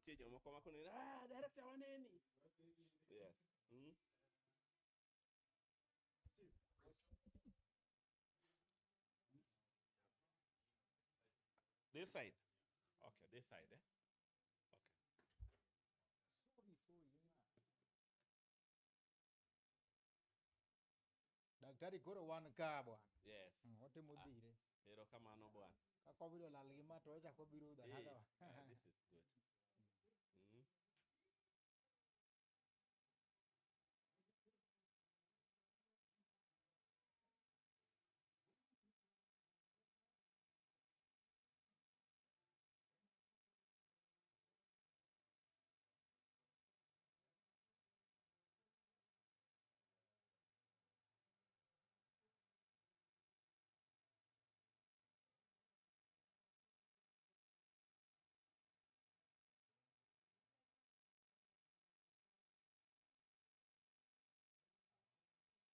nitie jomoko ma kone director waneni. Yes. This side. Okay, this side, eh? Okay. Sorry. Daktari koro wan ka bwana. Yes. Watimo dhire. Erokamano bwana. Ka kobiro lal gi ma to chako biro daraga. This is good.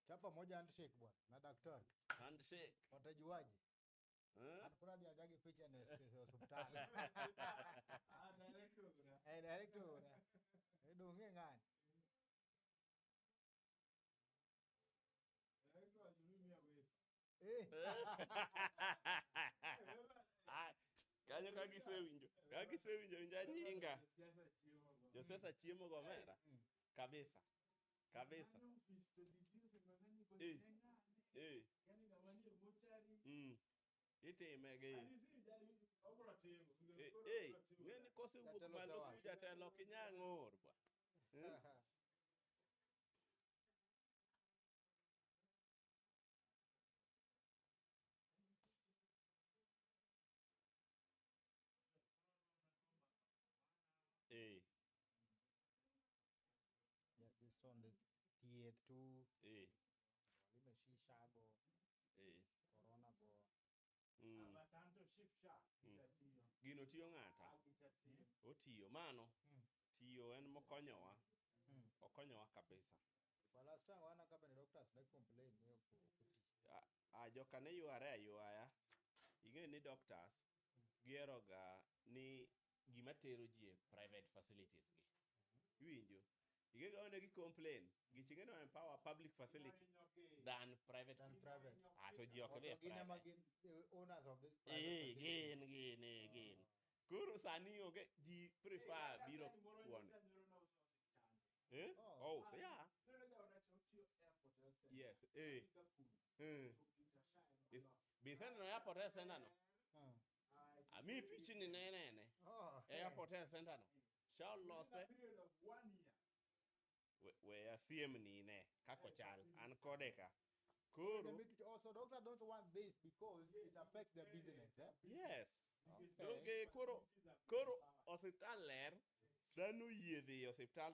Chapa moja handshake bwana na daktari. Handshake. Watajuaje? Anafurahi ajage picha na hospitali. Director. Donge ngani? Director asilimia wewe. Kanyo kagisewinjo nyinga. Josiasa chiemo go mera. Kabisa. Itime ge. Ngeni kose wuok malo kuja telo kinyang'or bwa. Yeah, just on the theater too. Lime shisha go. Corona go. Gino tiyo ng'ata. Otiyo mano. Tiyo en mokonyowa. Okonyowa kabisa. But last time wana kaba ni doctors na complain niyo kuti. Joka ne yuare ayuaya. Ing'e ni doctors gieroga ni gima tero ji private facilities gi. Iwinjo. Igega onegi complain. Gichingeno empower public facility than private. To ji ok ne private. The owners of this private facility. Again. Kuro sani oge ji prefer biro kuon. So yeah. Yes. Bisenda no airport health center no. Ami pichi ni nene. Airport health center no. Shall lost it. Where CM ni ne kako chal an kodeka. Kuro. Also doctor don't want this because it affects their business, eh? Yes. Okay, kuro hospital ler danu yedhi hospital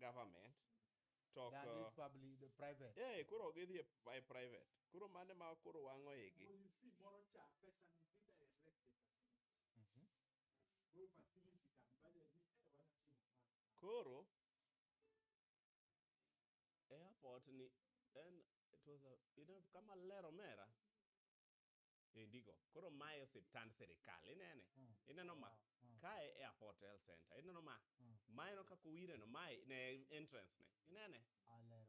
government talk that is probably the private. Kuro gidhi by private. Kuro mane ma kuro wango igi. You see more pesa ni vita direct facility. Facility can budget ni wana chini. Kuro airport ni it was kama lero mera indigo koro mayo hospital serikal ineno ma kae airport health center ineno ma mayo kako wire no mai ne entrance ne inene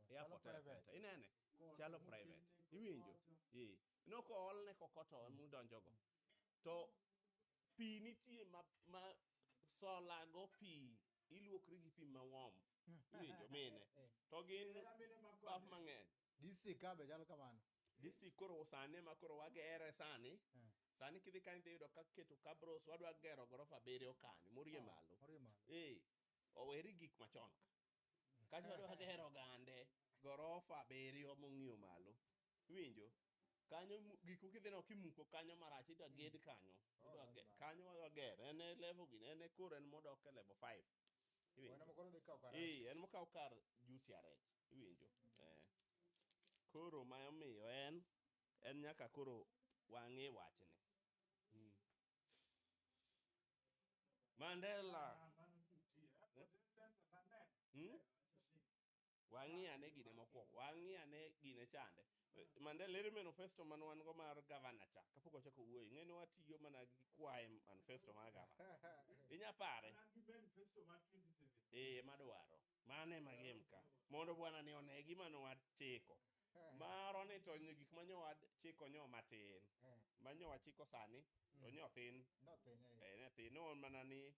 airport health center inene chalo private iwinjo noko olne kokoto mudonjogo to pi nitie ma sola go pi iluokri gi pi mawom iwinjo mine to gin baf mang'eny district kabe jalo kamano district koro sane ma koro wagere sani kidhi kanyo yudo ka keto kabros wadwa gero gorofa 7 kanyo morie malo oweri gik machon ka wadwa gero gande gorofa 7 mong'iyo malo iwinjo kanyo gik kidhi no kimuko kanyo marach ida ged kanyo kanyo wadwa gero en level gin en koro en modok e level 5 en mokaw kar UTRH iwinjo koro ma omiyo en nyaka koro wang'e wachne Mandela wang'iyane gine mokwongo wang'iyane gine chande Mandela ere manifesto man wan go mar governor cha kapok ochako wuoyo ing'eni watiyo mana gi kwaye manifesto mar governor inya pare An gi manifesto mar 2017. madwaro mane magem ka mondo bwana ni one gima nowachiko maro ni to gik manyowa chiko nyo matin manyowa chiko sani to nyo thin Nothing. ne thin no mana ni